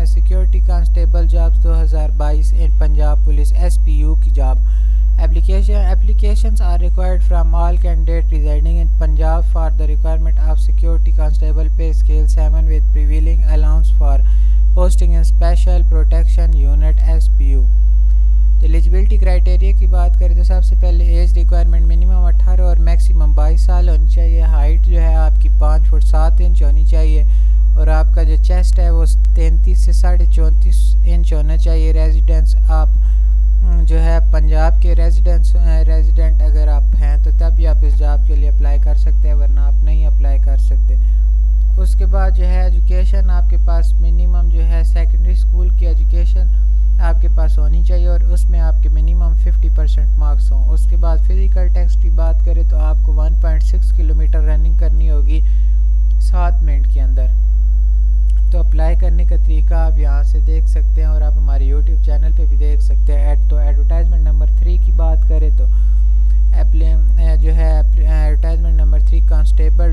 A: security constable jobs 2022 ان پنجاب پولیس SPU کی job. Applications are required from all candidates residing in Punjab for the requirement of security constable pay scale 7 with prevailing allowance for posting in special protection unit SPU. تو eligibility criteria کی بات کریں تو سب سے پہلے age requirement minimum 18 اور maximum 22 سال ہونی چاہیے. ہائٹ جو ہے آپ کی 5 فٹ 7 انچ ہونی چاہیے اور آپ کا جو چیسٹ ہے وہ 33 سے 34.5 انچ ہونا چاہیے. ریزیڈنس آپ جو ہے پنجاب کے ریزیڈنٹ اگر آپ ہیں تو تبھی آپ اس جاب کے لیے اپلائی کر سکتے ہیں ورنہ آپ نہیں اپلائی کر سکتے. اس کے بعد جو ہے ایجوکیشن آپ کے پاس منیمم جو ہے سیکنڈری اسکول کی ایجوکیشن آپ کے پاس ہونی چاہیے اور اس میں آپ کے منیمم 50% مارکس ہوں. اس کے بعد فزیکل ٹیسٹ کی بات کریں تو آپ کو 1.6 کلومیٹر رننگ کرنی ہوگی 7 منٹ کے اندر. تو اپلائی کرنے کا طریقہ آپ یہاں سے دیکھ سکتے ہیں اور آپ ہمارے یوٹیوب چینل پہ بھی دیکھ سکتے ہیں. تو ایڈورٹائزمنٹ نمبر 3 کی بات کریں تو جو ہے advertisement number 3 constable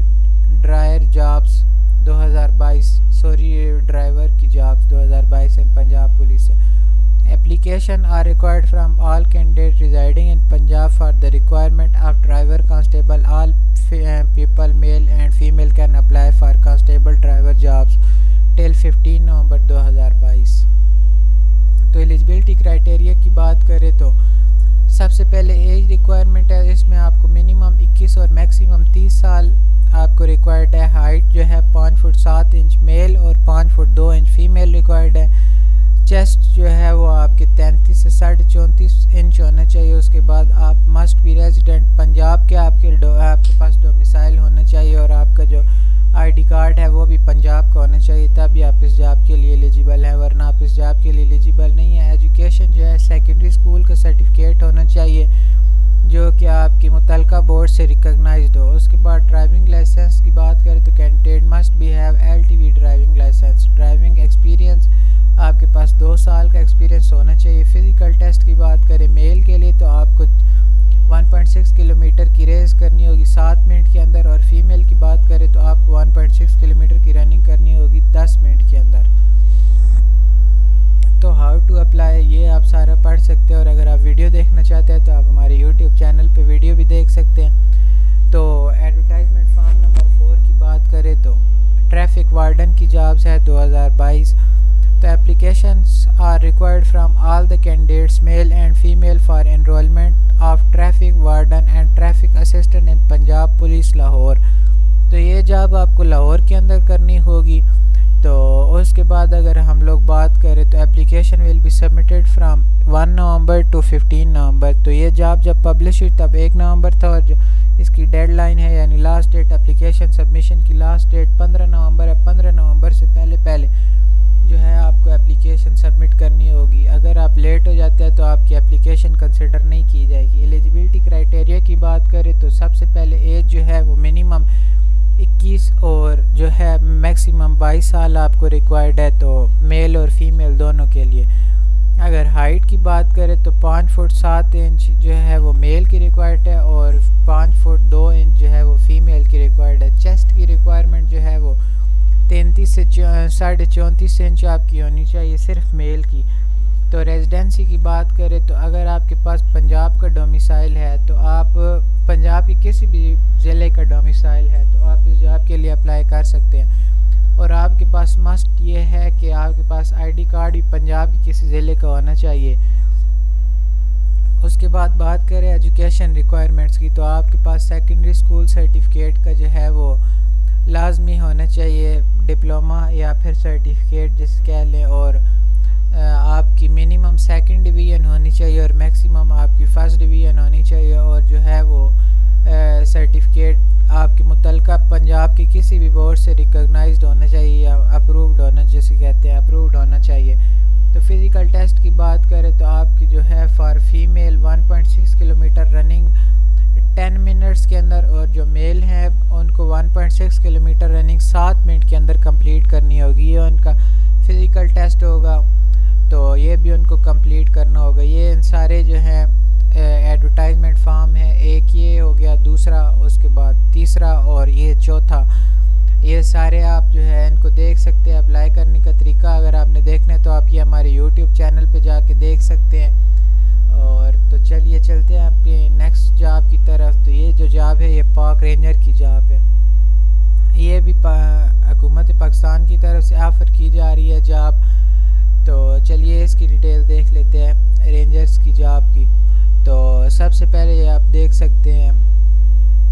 A: dryer jobs 2022 driver کی جابس 2022 ان پنجاب پولیس ہے. Application are required from all candidates residing in Punjab for the requirement of driver constable. All people male and female can apply for constable driver jobs till 15 نومبر 2022. تو eligibility criteria کی بات کریں تو سب سے پہلے age requirement ہے. اس میں آپ کو منیمم 21 اور میکسیمم 30 سال آپ کو ریکوائرڈ ہے. ہائٹ جو ہے 5 فٹ 7 انچ میل اور 5 فٹ 2 انچ فیمیل ریکوائرڈ ہے. چیسٹ جو ہے وہ آپ کے 33 سے 34.5 انچ ہونا چاہیے. اس کے بعد آپ مسٹ بی ریزیڈنٹ پنجاب کے آپ کے پاس ڈومیسائل ہونا چاہیے اور آپ کا جو آئی ڈی کارڈ ہے وہ بھی پنجاب کا ہونا چاہیے تبھی آپ اس جاب کے لیے ایلیجیبل ہیں ورنہ آپ اس جاب کے لیے ایلیجیبل نہیں ہیں. ایجوکیشن جو ہے سیکنڈری اسکول کا سرٹیفکیٹ ہونا چاہیے جو کہ آپ کی متعلقہ بورڈ سے ریکگنائزڈ ہو. اس کے بعد ڈرائیونگ لائسنس کی بات کریں تو candidate must be have LTV driving licence. Driving experience آپ کے پاس 2 سال کا ایکسپیرینس ہونا چاہیے. فزیکل ٹیسٹ کی بات کریں میل کے لیے تو آپ کو 1.6 کلومیٹر کی ریس کرنی ہوگی 7 منٹ کے اندر اور فیمیل کی بات کریں تو آپ کو 1.6 کلومیٹر کی رننگ کرنی ہوگی 10 منٹ کے اندر. تو ہاؤ ٹو اپلائی یہ آپ سارا پڑھ سکتے ہیں اور اگر آپ ویڈیو دیکھنا چاہتے ہیں تو آپ ہمارے یوٹیوب چینل پہ ویڈیو بھی دیکھ سکتے ہیں. تو ایڈورٹائزمنٹ فارم نمبر 4 کی بات کریں تو ٹریفک وارڈن کی جابس ہے 2022. تو applications are required from all the candidates male and female for enrollment of traffic warden and traffic assistant in Punjab Police Lahore. تو یہ جاب آپ کو لاہور کے اندر کرنی ہوگی. تو اس کے بعد اگر ہم لوگ بات کریں تو application will be submitted from 1 November to 15 November. تو یہ جاب جب پبلش ہوئی تب 1 نومبر تھا، اور جو اس کی ڈیڈ لائن ہے یعنی لاسٹ ڈیٹ اپلیکیشن سبمیشن کی لاسٹ ڈیٹ 15 نومبر ہے. 15 نومبر سے پہلے جو ہے آپ کو اپلیکیشن سبمٹ کرنی ہوگی. اگر آپ لیٹ ہو جاتے ہیں تو آپ کی اپلیکیشن کنسیڈر نہیں کی جائے گی. ایلیجیبلٹی کرائٹیریا کی بات کریں تو سب سے پہلے ایج جو ہے وہ منیمم 21 اور جو ہے میکسیمم 22 سال آپ کو ریکوائرڈ ہے، تو میل اور فیمیل دونوں کے لیے. اگر ہائٹ کی بات کریں تو 5 فٹ 7 انچ جو ہے وہ میل کی ریکوائرڈ ہے، اور 5 فٹ 2 انچ جو ہے وہ فیمیل کی ریکوائرڈ ہے. چیسٹ کی ریکوائرمنٹ جو ہے وہ 33 سے 34.5 انچ آپ کی ہونی چاہیے صرف میل کی. تو ریزیڈنسی کی بات کریں تو اگر آپ کے پاس پنجاب کا ڈومیسائل ہے تو آپ پنجاب کی کسی بھی ضلع کا ڈومیسائل ہے تو آپ اس جاب کے لیے اپلائی کر سکتے ہیں. اور آپ کے پاس مسٹ یہ ہے کہ آپ کے پاس آئی ڈی کارڈ بھی پنجاب کی کسی ضلع کا ہونا چاہیے. اس کے بعد بات کریں ایجوکیشن ریکوائرمنٹس کی تو آپ کے پاس سیکنڈری اسکول سرٹیفکیٹ کا جو ہے وہ لازمی ہونا چاہیے، ڈپلومہ یا پھر سرٹیفکیٹ جس کہہ لیں، اور آپ کی منیمم سیکنڈ ڈویژن ہونی چاہیے اور میکسیمم آپ کی فرسٹ ڈویژن ہونی چاہیے. اور جو ہے وہ سرٹیفکیٹ آپ کے متعلقہ پنجاب کی کسی بھی بورڈ سے ریکگنائزڈ ہونا چاہیے یا اپرووڈ ہونا، جیسے کہتے ہیں اپرووڈ ہونا چاہیے. تو فزیکل ٹیسٹ کی بات کریں تو آپ کی جو ہے for female 1.6 kilometre running 10 minutes کے اندر، اور جو میل ہیں ان کو 1.6 کلومیٹر رننگ 7 منٹ کے اندر کمپلیٹ کرنی ہوگی. یہ ان کا فزیکل ٹیسٹ ہوگا، تو یہ بھی ان کو کمپلیٹ کرنا ہوگا. یہ ان سارے جو ہیں ایڈورٹائزمنٹ فارم ہے، ایک یہ ہو گیا، دوسرا اس کے بعد تیسرا اور یہ چوتھا. یہ سارے آپ جو ہے ان کو دیکھ سکتے ہیں. اپلائی کرنے کا طریقہ اگر آپ نے دیکھنا ہے تو آپ یہ ہمارے یوٹیوب چینل پہ جا کے دیکھ سکتے ہیں. اور تو چلیے چلتے ہیں آپ کے نیکسٹ جاب کی طرف. تو یہ جو جاب ہے یہ پارک رینجر کی جاب ہے. یہ بھی حکومت پاکستان کی طرف سے آفر کی جا رہی ہے جاب. تو چلیے اس کی ڈیٹیل دیکھ لیتے ہیں رینجرز کی جاب کی. تو سب سے پہلے آپ دیکھ سکتے ہیں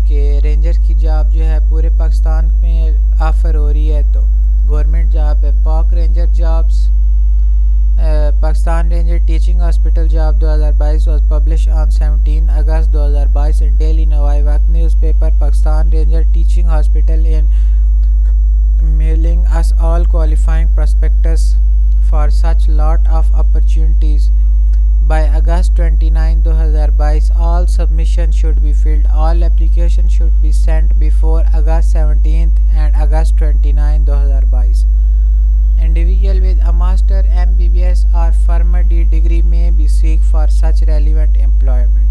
A: کہ رینجر کی جاب جو ہے پورے پاکستان میں آفر ہو رہی ہے. تو گورنمنٹ جاب ہے. Park ranger jobs Pakistan ranger teaching hospital job 2022 was published on 17 August 2022 in Daily Nawai Waqt newspaper. Pakistan Ranger Teaching Hospital in mailing us all qualifying prospectus for such lot of opportunities. By August 29, 2022, all submissions should be filled. All applications should be sent before August 17th and August 29, 2022. Individual with a master MBBS or PharmD degree may be seek for such relevant employment.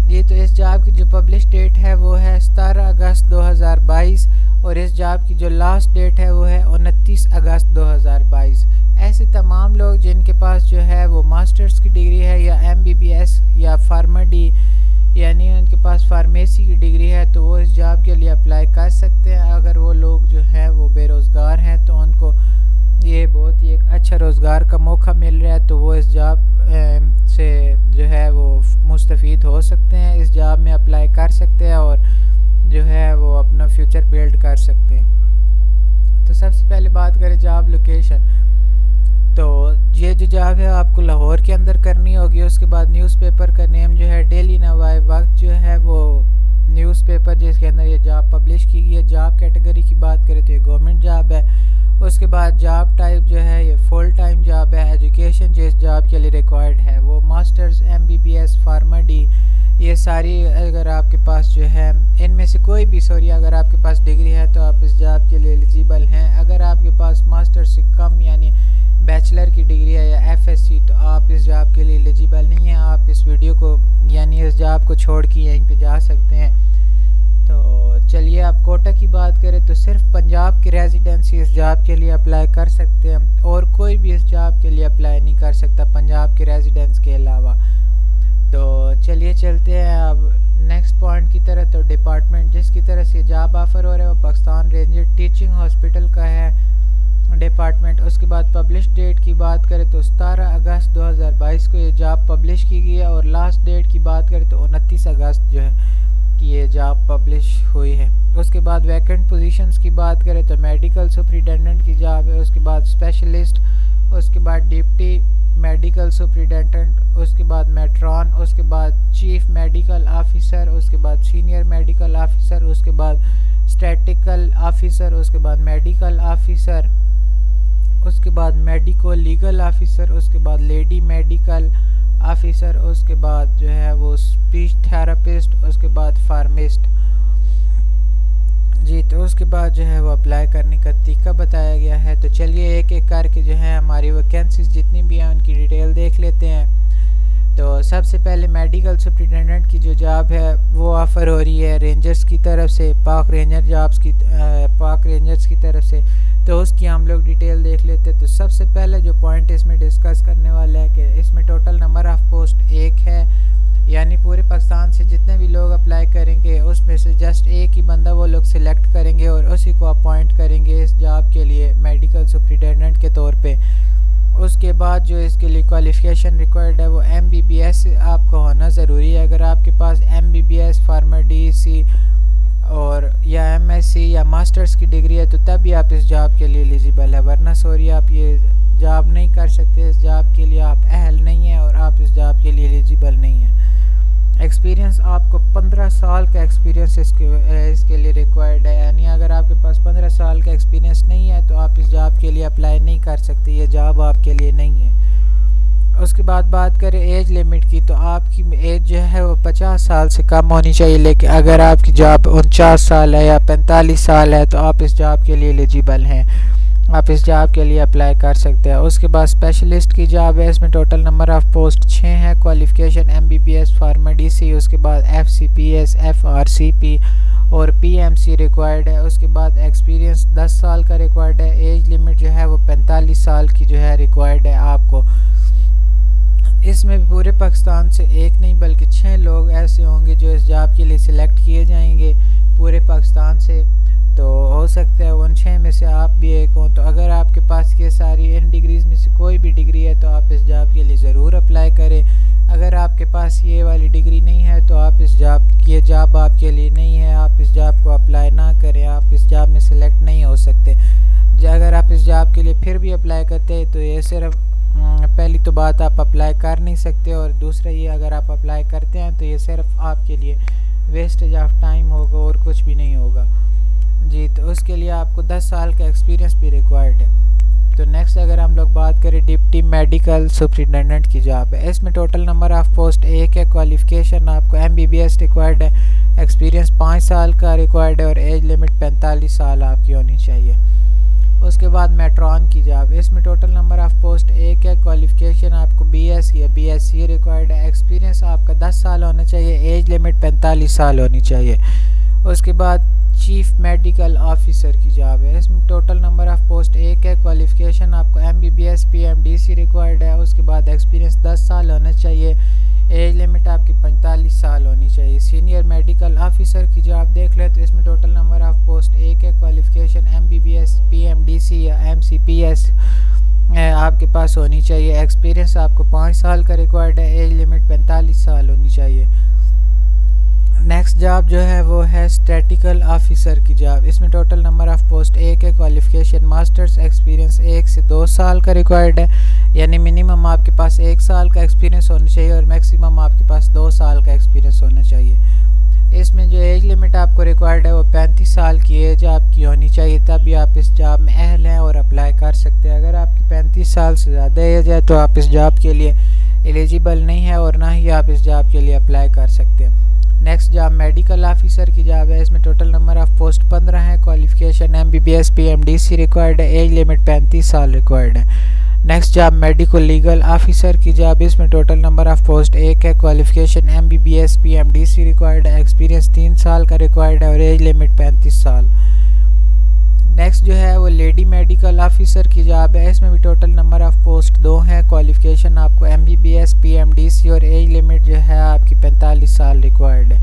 A: یہ تو اس job کی جو publish date ہے وہ ہے 17 اگست 2022 اور اس job کی جو لاسٹ ڈیٹ ہے وہ ہے 29 اگست 2022. ایسے تمام لوگ جن کے پاس جو ہے وہ ماسٹرز کی ڈگری ہے یا MBBS یا PharmD یعنی ان کے پاس فارمیسی کی ڈگری ہے تو وہ اس جاب کے لیے اپلائی کر سکتے ہیں. اگر وہ لوگ جو ہیں وہ بے روزگار ہیں تو ان کو یہ بہت ہی ایک اچھا روزگار کا موقع مل رہا ہے تو وہ اس جاب سے جو ہے وہ مستفید ہو سکتے ہیں. اس جاب میں اپلائی کر سکتے ہیں اور جو ہے وہ اپنا فیوچر بلڈ کر سکتے ہیں. تو سب سے پہلے بات کریں جاب لوکیشن. تو یہ جو جاب ہے آپ کو لاہور کے اندر کرنی ہوگی. اس کے بعد نیوز پیپر کا نیم جو ہے ڈیلی نوائی وقت جو ہے وہ نیوز پیپر جس کے اندر یہ جاب پبلش کی گئی ہے. جاب کیٹیگری کی بات کریں تو یہ گورنمنٹ جاب ہے. اس کے بعد جاب ٹائپ جو ہے یہ فل ٹائم جاب ہے. ایجوکیشن جو اس جاب کے لیے ریکوائرڈ ہے وہ ماسٹرز MBBS PharmD یہ ساری اگر آپ کے پاس جو ہے ان میں سے کوئی بھی اگر آپ کے پاس ڈگری ہے تو آپ اس جاب کے لیے ایلیجیبل ہیں. اگر آپ کے پاس ماسٹر سے کم یعنی بیچلر کی ڈگری ہے یا FSc تو آپ اس جاب کے لیے ایلیجیبل نہیں ہیں. آپ اس ویڈیو کو یعنی اس جاب کو چھوڑ کے یہیں پہ جا سکتے ہیں. تو چلیے آپ کوٹا کی بات کریں تو صرف پنجاب کی ریزیڈنسی اس جاب کے لیے اپلائی کر سکتے ہیں اور کوئی بھی اس جاب کے لیے اپلائی نہیں کر سکتا پنجاب کی ریزیڈنس کے علاوہ. تو چلیے چلتے ہیں اب نیکسٹ پوائنٹ کی طرح. تو ڈپارٹمنٹ جس کی طرح سے جاب آفر ہو رہا ہے وہ پاکستان رینجر ٹیچنگ ہاسپٹل کا ہے ڈپارٹمنٹ. اس کے بعد پبلش ڈیٹ کی بات کریں تو 17 اگست 2022 کو یہ جاب پبلش کی گئی ہے اور لاسٹ ڈیٹ کی بات کریں تو 29 اگست جو ہے کہ یہ جاب پبلش ہوئی ہے۔ اس کے بعد ویکنٹ پوزیشنز کی بات کریں تو میڈیکل سپریٹینڈنٹ کی جاب ہے، اس کے بعد اسپیشلسٹ، اس کے بعد ڈپٹی میڈیکل سپریٹینڈنٹ، اس کے بعد میٹرون، اس کے بعد چیف میڈیکل آفیسر، اس کے بعد سینئر میڈیکل آفیسر، اس کے بعد اسٹیٹیکل آفیسر، اس کے بعد میڈیکل آفیسر، اس کے بعد میڈیکو لیگل آفیسر، اس کے بعد لیڈی میڈیکل آفیسر، اس کے بعد جو ہے وہ اسپیچ تھراپسٹ، اس کے بعد فارمسٹ۔ جی تو اس کے بعد جو ہے وہ اپلائی کرنے کا طریقہ بتایا گیا ہے۔ تو چلیے ایک ایک کر کے جو ہے ہماری ویکینسیز جتنی بھی ہیں ان کی ڈیٹیل دیکھ لیتے ہیں۔ تو سب سے پہلے میڈیکل سپریٹینڈنٹ کی جو جاب ہے وہ آفر ہو رہی ہے رینجرز کی طرف سے، پاک رینجرز کی طرف سے۔ تو اس کی ہم لوگ ڈیٹیل دیکھ لیتے ہیں۔ تو سب سے پہلے جو پوائنٹ اس میں ڈسکس کرنے والا ہے کہ اس میں ٹوٹل نمبر آف پوسٹ 1 ہے، یعنی پورے پاکستان سے جتنے بھی لوگ اپلائی کریں گے اس میں سے جسٹ ایک ہی بندہ وہ لوگ سلیکٹ کریں گے اور اسی کو اپوائنٹ کریں گے اس جاب کے لیے میڈیکل سپریٹینڈنٹ کے طور پہ۔ اس کے بعد جو اس کے لیے کوالیفیکیشن ریکوائرڈ ہے وہ MBBS آپ کو ہونا ضروری ہے۔ اگر آپ کے پاس MBBS فارما DC اور یا MSc یا ماسٹرز کی ڈگری ہے تو تب ہی آپ اس جاب کے لیے ایلیجیبل ہے، ورنہ سوری آپ یہ جاب نہیں کر سکتے، اس جاب کے لیے آپ اہل نہیں ہیں اور آپ اس جاب کے لیے ایلیجیبل نہیں ہیں۔ ایکسپیرینس آپ کو 15 سال کا ایکسپیرینس اس کے لیے ریکوائرڈ ہے، یعنی اگر آپ کے پاس 15 سال کا ایکسپیرینس نہیں ہے تو آپ اس جاب کے لیے اپلائی نہیں کر سکتے، یہ جاب آپ کے لیے نہیں ہے۔ اس کے بعد بات کریں ایج لمٹ کی تو آپ کی ایج جو ہے وہ 50 سال سے کم ہونی چاہیے، لیکن اگر آپ کی جاب 49 سال ہے یا 45 سال ہے تو آپ اس جاب کے لیے ایلیجیبل ہیں، آپ اس جاب کے لیے اپلائی کر سکتے ہیں۔ اس کے بعد اسپیشلسٹ کی جاب ہے، اس میں ٹوٹل نمبر آف پوسٹ 6 ہے، کوالیفیکیشن MBBS فارما DC، اس کے بعد FCPS FRCP اور PMC ریکوائرڈ ہے۔ اس کے بعد ایکسپیرینس 10 سال کا ریکوائرڈ ہے۔ ایج لمٹ جو ہے وہ 45 سال کی جو ہے ریکوائرڈ ہے آپ کو۔ اس میں پورے پاکستان سے ایک نہیں بلکہ 6 لوگ ایسے ہوں گے جو اس جاب کے لیے سلیکٹ کیے جائیں گے پورے پاکستان سے، تو ہو سکتا ہے ان 6 میں سے آپ بھی ایک ہوں۔ تو اگر آپ کے پاس یہ ساری ان ڈگریز میں سے کوئی بھی ڈگری ہے تو آپ اس جاب کے لیے ضرور اپلائی کریں۔ اگر آپ کے پاس یہ والی ڈگری نہیں ہے تو آپ یہ جاب آپ کے لیے نہیں ہے، آپ اس جاب کو اپلائی نہ کریں، آپ اس جاب میں سلیکٹ نہیں ہو سکتے۔ اگر آپ اس جاب کے لیے پھر بھی اپلائی کرتے ہیں تو یہ صرف پہلی تو بات آپ اپلائی کر نہیں سکتے، اور دوسرا یہ اگر آپ اپلائی کرتے ہیں تو یہ صرف آپ کے لیے ویسٹیج آف ٹائم ہوگا اور کچھ بھی نہیں ہوگا۔ جی تو اس کے لیے آپ کو 10 سال کا ایکسپیرینس بھی ریکوائرڈ ہے۔ تو نیکسٹ اگر ہم لوگ بات کریں ڈپٹی میڈیکل سپریٹینڈنٹ کی جاب ہے، اس میں ٹوٹل نمبر آف پوسٹ 1 ہے، کوالیفیکیشن آپ کو MBBS ریکوائرڈ ہے، ایکسپیرینس 5 سال کا ریکوائرڈ ہے اور ایج لمٹ 45 سال آپ کی ہونی چاہیے۔ اس کے بعد میٹرون کی جاب، اس میں ٹوٹل نمبر آف پوسٹ 1 ہے، کوالیفیکیشن آپ کو BS یا BSc ریکوائرڈ ہے، ایکسپیرینس آپ کا 10 سال ہونا چاہیے، ایج لمٹ 45 سال ہونی چاہیے۔ اس کے بعد چیف میڈیکل آفیسر کی جاب ہے، اس میں ٹوٹل نمبر آف پوسٹ 1 ہے، کوالیفیکیشن آپ کو MBBS PMDC ریکوائرڈ ہے، اس کے بعد ایکسپیرینس 10 سال ہونا چاہیے، ایج لمٹ آپ کی 45 سال ہونی چاہیے۔ سینئر میڈیکل آفیسر کی جاب دیکھ لیں تو اس میں ٹوٹل نمبر آف پوسٹ 1 ہے، کوالیفیکیشن MBBS PMDC یا MCPS آپ کے پاس ہونی چاہیے، ایکسپیرینس آپ کو 5 سال کا ریکوائرڈ ہے، ایج لمٹ 45 سال ہونی چاہیے۔ نیکسٹ جاب جو ہے وہ ہے اسٹیٹیکل آفیسر کی جاب، اس میں ٹوٹل نمبر آف پوسٹ 1 ہے، کوالیفیکیشن ماسٹرز، ایکسپیرینس 1 سے 2 سال کا ریکوائرڈ ہے، یعنی منیمم آپ کے پاس 1 سال کا ایکسپیرینس ہونا چاہیے اور میکسیمم آپ کے پاس 2 سال کا ایکسپیرینس ہونا چاہیے۔ اس میں جو ایج لمٹ آپ کو ریکوائرڈ ہے وہ 35 سال کی ایج آپ کی ہونی چاہیے، تب بھی آپ اس جاب میں اہل ہیں اور اپلائی کر سکتے ہیں۔ اگر آپ کی 35 سال سے زیادہ ایج ہے تو آپ اس جاب کے لیے ایلیجیبل نہیں ہے اور نہ ہی آپ اس جاب کے لیے اپلائی کر سکتے ہیں۔ نیکسٹ جاب میڈیکل آفیسر کی جاب ہے، اس میں ٹوٹل نمبر آف پوسٹ 15 ہے، کوالیفیکیشن MBBS PMDC ریکوائرڈ ہے، ایج لمٹ 35 سال ریکوائرڈ ہے۔ Next job medical legal officer کی جاب، اس میں ٹوٹل نمبر آف پوسٹ 1 ہے، کوالیفیکیشن MBBS PMDC ریکوائرڈ ہے، ایکسپیرینس 3 سال کا ریکوائرڈ ہے اور ایج لمٹ 35 سال۔ نیکسٹ جو ہے وہ لیڈی میڈیکل آفیسر کی جاب ہے، اس میں بھی ٹوٹل نمبر آف پوسٹ 2 ہیں، کوالیفیکیشن آپ کو MBBS PMDC اور ایج لمٹ جو ہے آپ کی 45 سال ریکوائرڈ ہے۔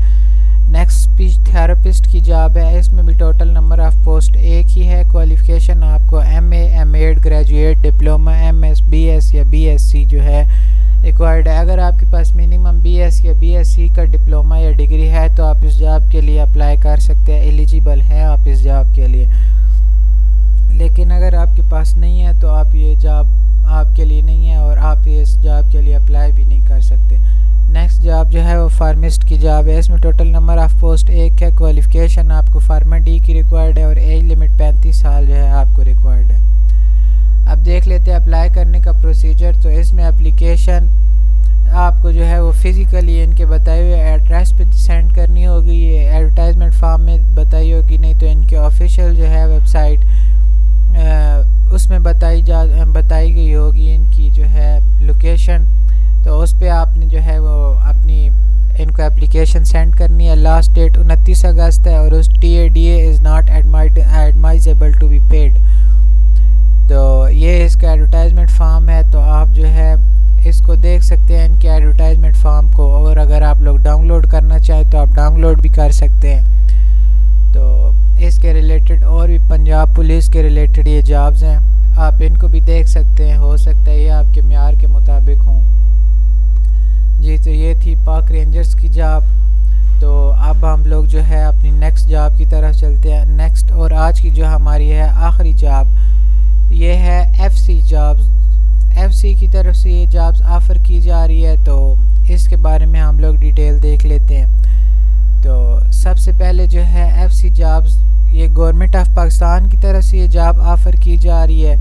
A: نیکسٹ اسپیچ تھراپسٹ کی جاب ہے، اس میں بھی ٹوٹل نمبر آف پوسٹ 1 ہی ہے، کوالیفیکیشن آپ کو MA MAd graduate diploma MS BS یا BSc جو ہے ریکوائرڈ ہے۔ اگر آپ کے پاس منیمم بی ایس یا بی ایس سی کا ڈپلومہ یا ڈگری ہے تو آپ اس جاب کے لیے اپلائی کر سکتے ہیں، ایلیجیبل ہیں آپ اس جاب کے لیے۔ لیکن اگر آپ کے پاس نہیں ہے تو آپ یہ جاب آپ کے لیے نہیں ہے اور آپ اس جاب کے لیے اپلائی بھی نہیں کر سکتے۔ نیکسٹ جاب جو ہے وہ فارمسٹ کی جاب ہے۔ اس میں ٹوٹل نمبر آف پوسٹ 1 ہے۔ کوالیفیکیشن آپ کو فارما ڈی کی ریکوائرڈ ہے اور ایج لمٹ 35 سال جو ہے آپ کو ریکوائرڈ ہے۔ اب دیکھ لیتے ہیں اپلائی کرنے کا پروسیجر۔ تو اس میں اپلیکیشن آپ کو جو ہے وہ فزیکلی ان کے بتائے ہوئے ایڈریس پہ سینڈ کرنی ہوگی، یہ ایڈورٹائزمنٹ فارم میں بتائی ہوگی، نہیں تو ان کے آفیشیل جو ہے ویب سائٹ اس میں بتائی گئی ہوگی ان کی جو ہے لوکیشن، تو اس پہ آپ نے جو ہے وہ اپنی ان کو اپلیکیشن سینڈ کرنی ہے۔ لاسٹ ڈیٹ 29 اگست ہے اور اس TADA is not admissible to be paid. تو یہ اس کا ایڈورٹائزمنٹ فارم ہے، تو آپ جو ہے اس کو دیکھ سکتے ہیں ان کے ایڈورٹائزمنٹ فارم کو، اور اگر آپ لوگ ڈاؤن لوڈ کرنا چاہیں تو آپ ڈاؤن لوڈ بھی کر سکتے ہیں۔ تو اس کے ریلیٹڈ اور بھی پنجاب پولیس کے ریلیٹڈ یہ جابز ہیں، آپ ان کو بھی دیکھ سکتے ہیں، ہو سکتا ہے یہ آپ کے معیار کے مطابق ہوں۔ جی تو یہ تھی پاک رینجرز کی جاب۔ تو اب ہم لوگ جو ہے اپنی نیکسٹ جاب کی طرف چلتے ہیں۔ نیکسٹ اور آج کی جو ہماری ہے آخری جاب، یہ ہے FC جابز۔ FC کی طرف سے یہ جابز آفر کی جا رہی ہے، تو اس کے بارے میں ہم لوگ ڈیٹیل دیکھ لیتے ہیں۔ تو سب سے پہلے جو ہے FC جابز یہ گورنمنٹ آف پاکستان کی طرف سے یہ جاب آفر کی جا رہی ہے۔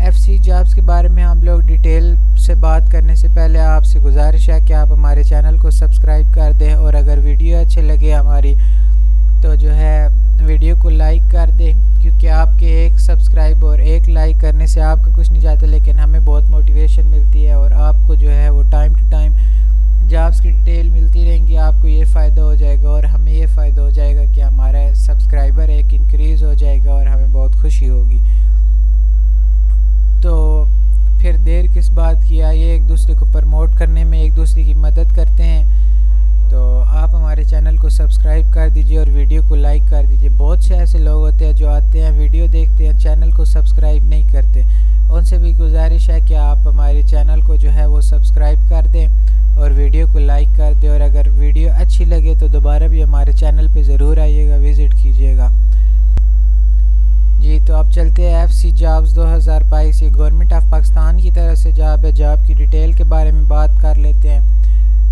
A: FC جابز کے بارے میں ہم لوگ ڈیٹیل سے بات کرنے سے پہلے آپ سے گزارش ہے کہ آپ ہمارے چینل کو سبسکرائب کر دیں، اور اگر ویڈیو اچھے لگے ہماری تو جو ہے ویڈیو کو لائک کر دیں، کیونکہ آپ کے ایک سبسکرائب اور ایک لائک کرنے سے آپ کا کچھ نہیں جاتا، لیکن ہمیں بہت موٹیویشن ملتی ہے، اور آپ کو جو ہے وہ ٹائم ٹو ٹائم جابز کی ڈیٹیل ملتی رہیں گی۔ آپ کو یہ فائدہ ہو جائے گا اور ہمیں یہ فائدہ ہو جائے گا کہ ہمارا سبسکرائبر ایک انکریز ہو جائے گا اور ہمیں بہت خوشی ہوگی۔ تو پھر دیر کس بات کی، آئیے ایک دوسرے کو پروموٹ کرنے میں ایک دوسرے کی مدد کرتے ہیں۔ تو آپ ہمارے چینل کو سبسکرائب کر دیجئے اور ویڈیو کو لائک کر دیجئے۔ بہت سے ایسے لوگ ہوتے ہیں جو آتے ہیں ویڈیو دیکھتے ہیں چینل کو سبسکرائب نہیں کرتے، ان سے بھی گزارش ہے کہ آپ ہمارے چینل کو جو ہے وہ سبسکرائب کر دیں اور ویڈیو کو لائک کر دیں، اور اگر ویڈیو اچھی لگے تو دوبارہ بھی ہمارے چینل پہ ضرور آئیے گا، وزٹ کیجیے گا۔ جی تو اب چلتے ہیں FC جابز 2022، یہ گورنمنٹ آف پاکستان کی طرف سے جاب ہے۔ جاب کی ڈیٹیل کے بارے میں بات کر لیتے ہیں۔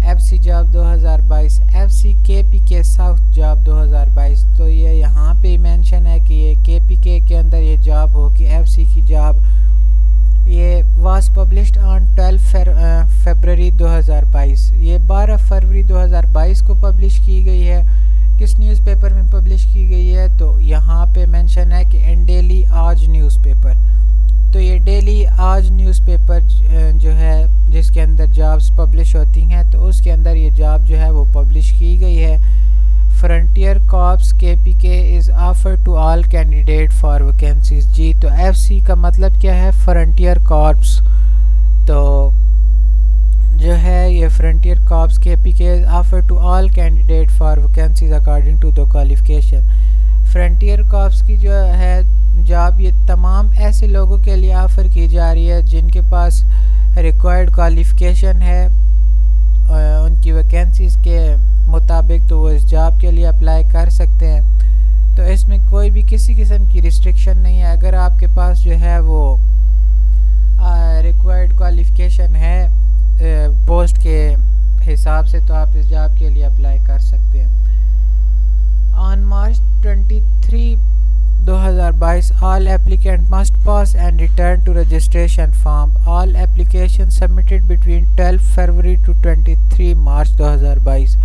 A: FC job 2022، FC KPK south job 2022۔ تو یہ یہاں پہ مینشن ہے کہ یہ KPK کے اندر یہ جاب ہوگی۔ FC کی جاب یہ واز پبلشڈ آن 12 فیبرری 2022، یہ 12 فروری 2022 کو پبلش کی گئی ہے۔ کس نیوز پیپر میں پبلش کی گئی ہے تو یہاں پہ مینشن ہے کہ ان ڈیلی آج نیوز پیپر۔ تو یہ ڈیلی آج نیوز پیپر جو ہے جس کے اندر جابز پبلش ہوتی ہیں، تو اس کے اندر یہ جاب جو ہے وہ پبلش کی گئی ہے۔ Frontier corps KPK is offer to all candidate for vacancies. جی تو FC کا مطلب کیا ہے؟ Frontier corps. تو جو ہے یہ frontier corps KPK is offer to all candidate for vacancies according to the qualification. Frontier corps کی جو ہے جاب یہ تمام ایسے لوگوں کے لیے آفر کی جا رہی ہے جن کے پاس ریکوائرڈ کوالیفیکیشن ہے ان کی ویکینسیز کے مطابق، تو وہ اس جاب کے لیے اپلائی کر سکتے ہیں۔ تو اس میں کوئی بھی کسی قسم کی ریسٹرکشن نہیں ہے۔ اگر آپ کے پاس جو ہے وہ ریکوائرڈ کوالیفیکیشن ہے پوسٹ کے حساب سے، تو آپ اس جاب کے لیے اپلائی کر سکتے ہیں۔ آن March 23 2022 all applicant must pass and return to registration form. All applications submitted between 12 February to 23 March 2022۔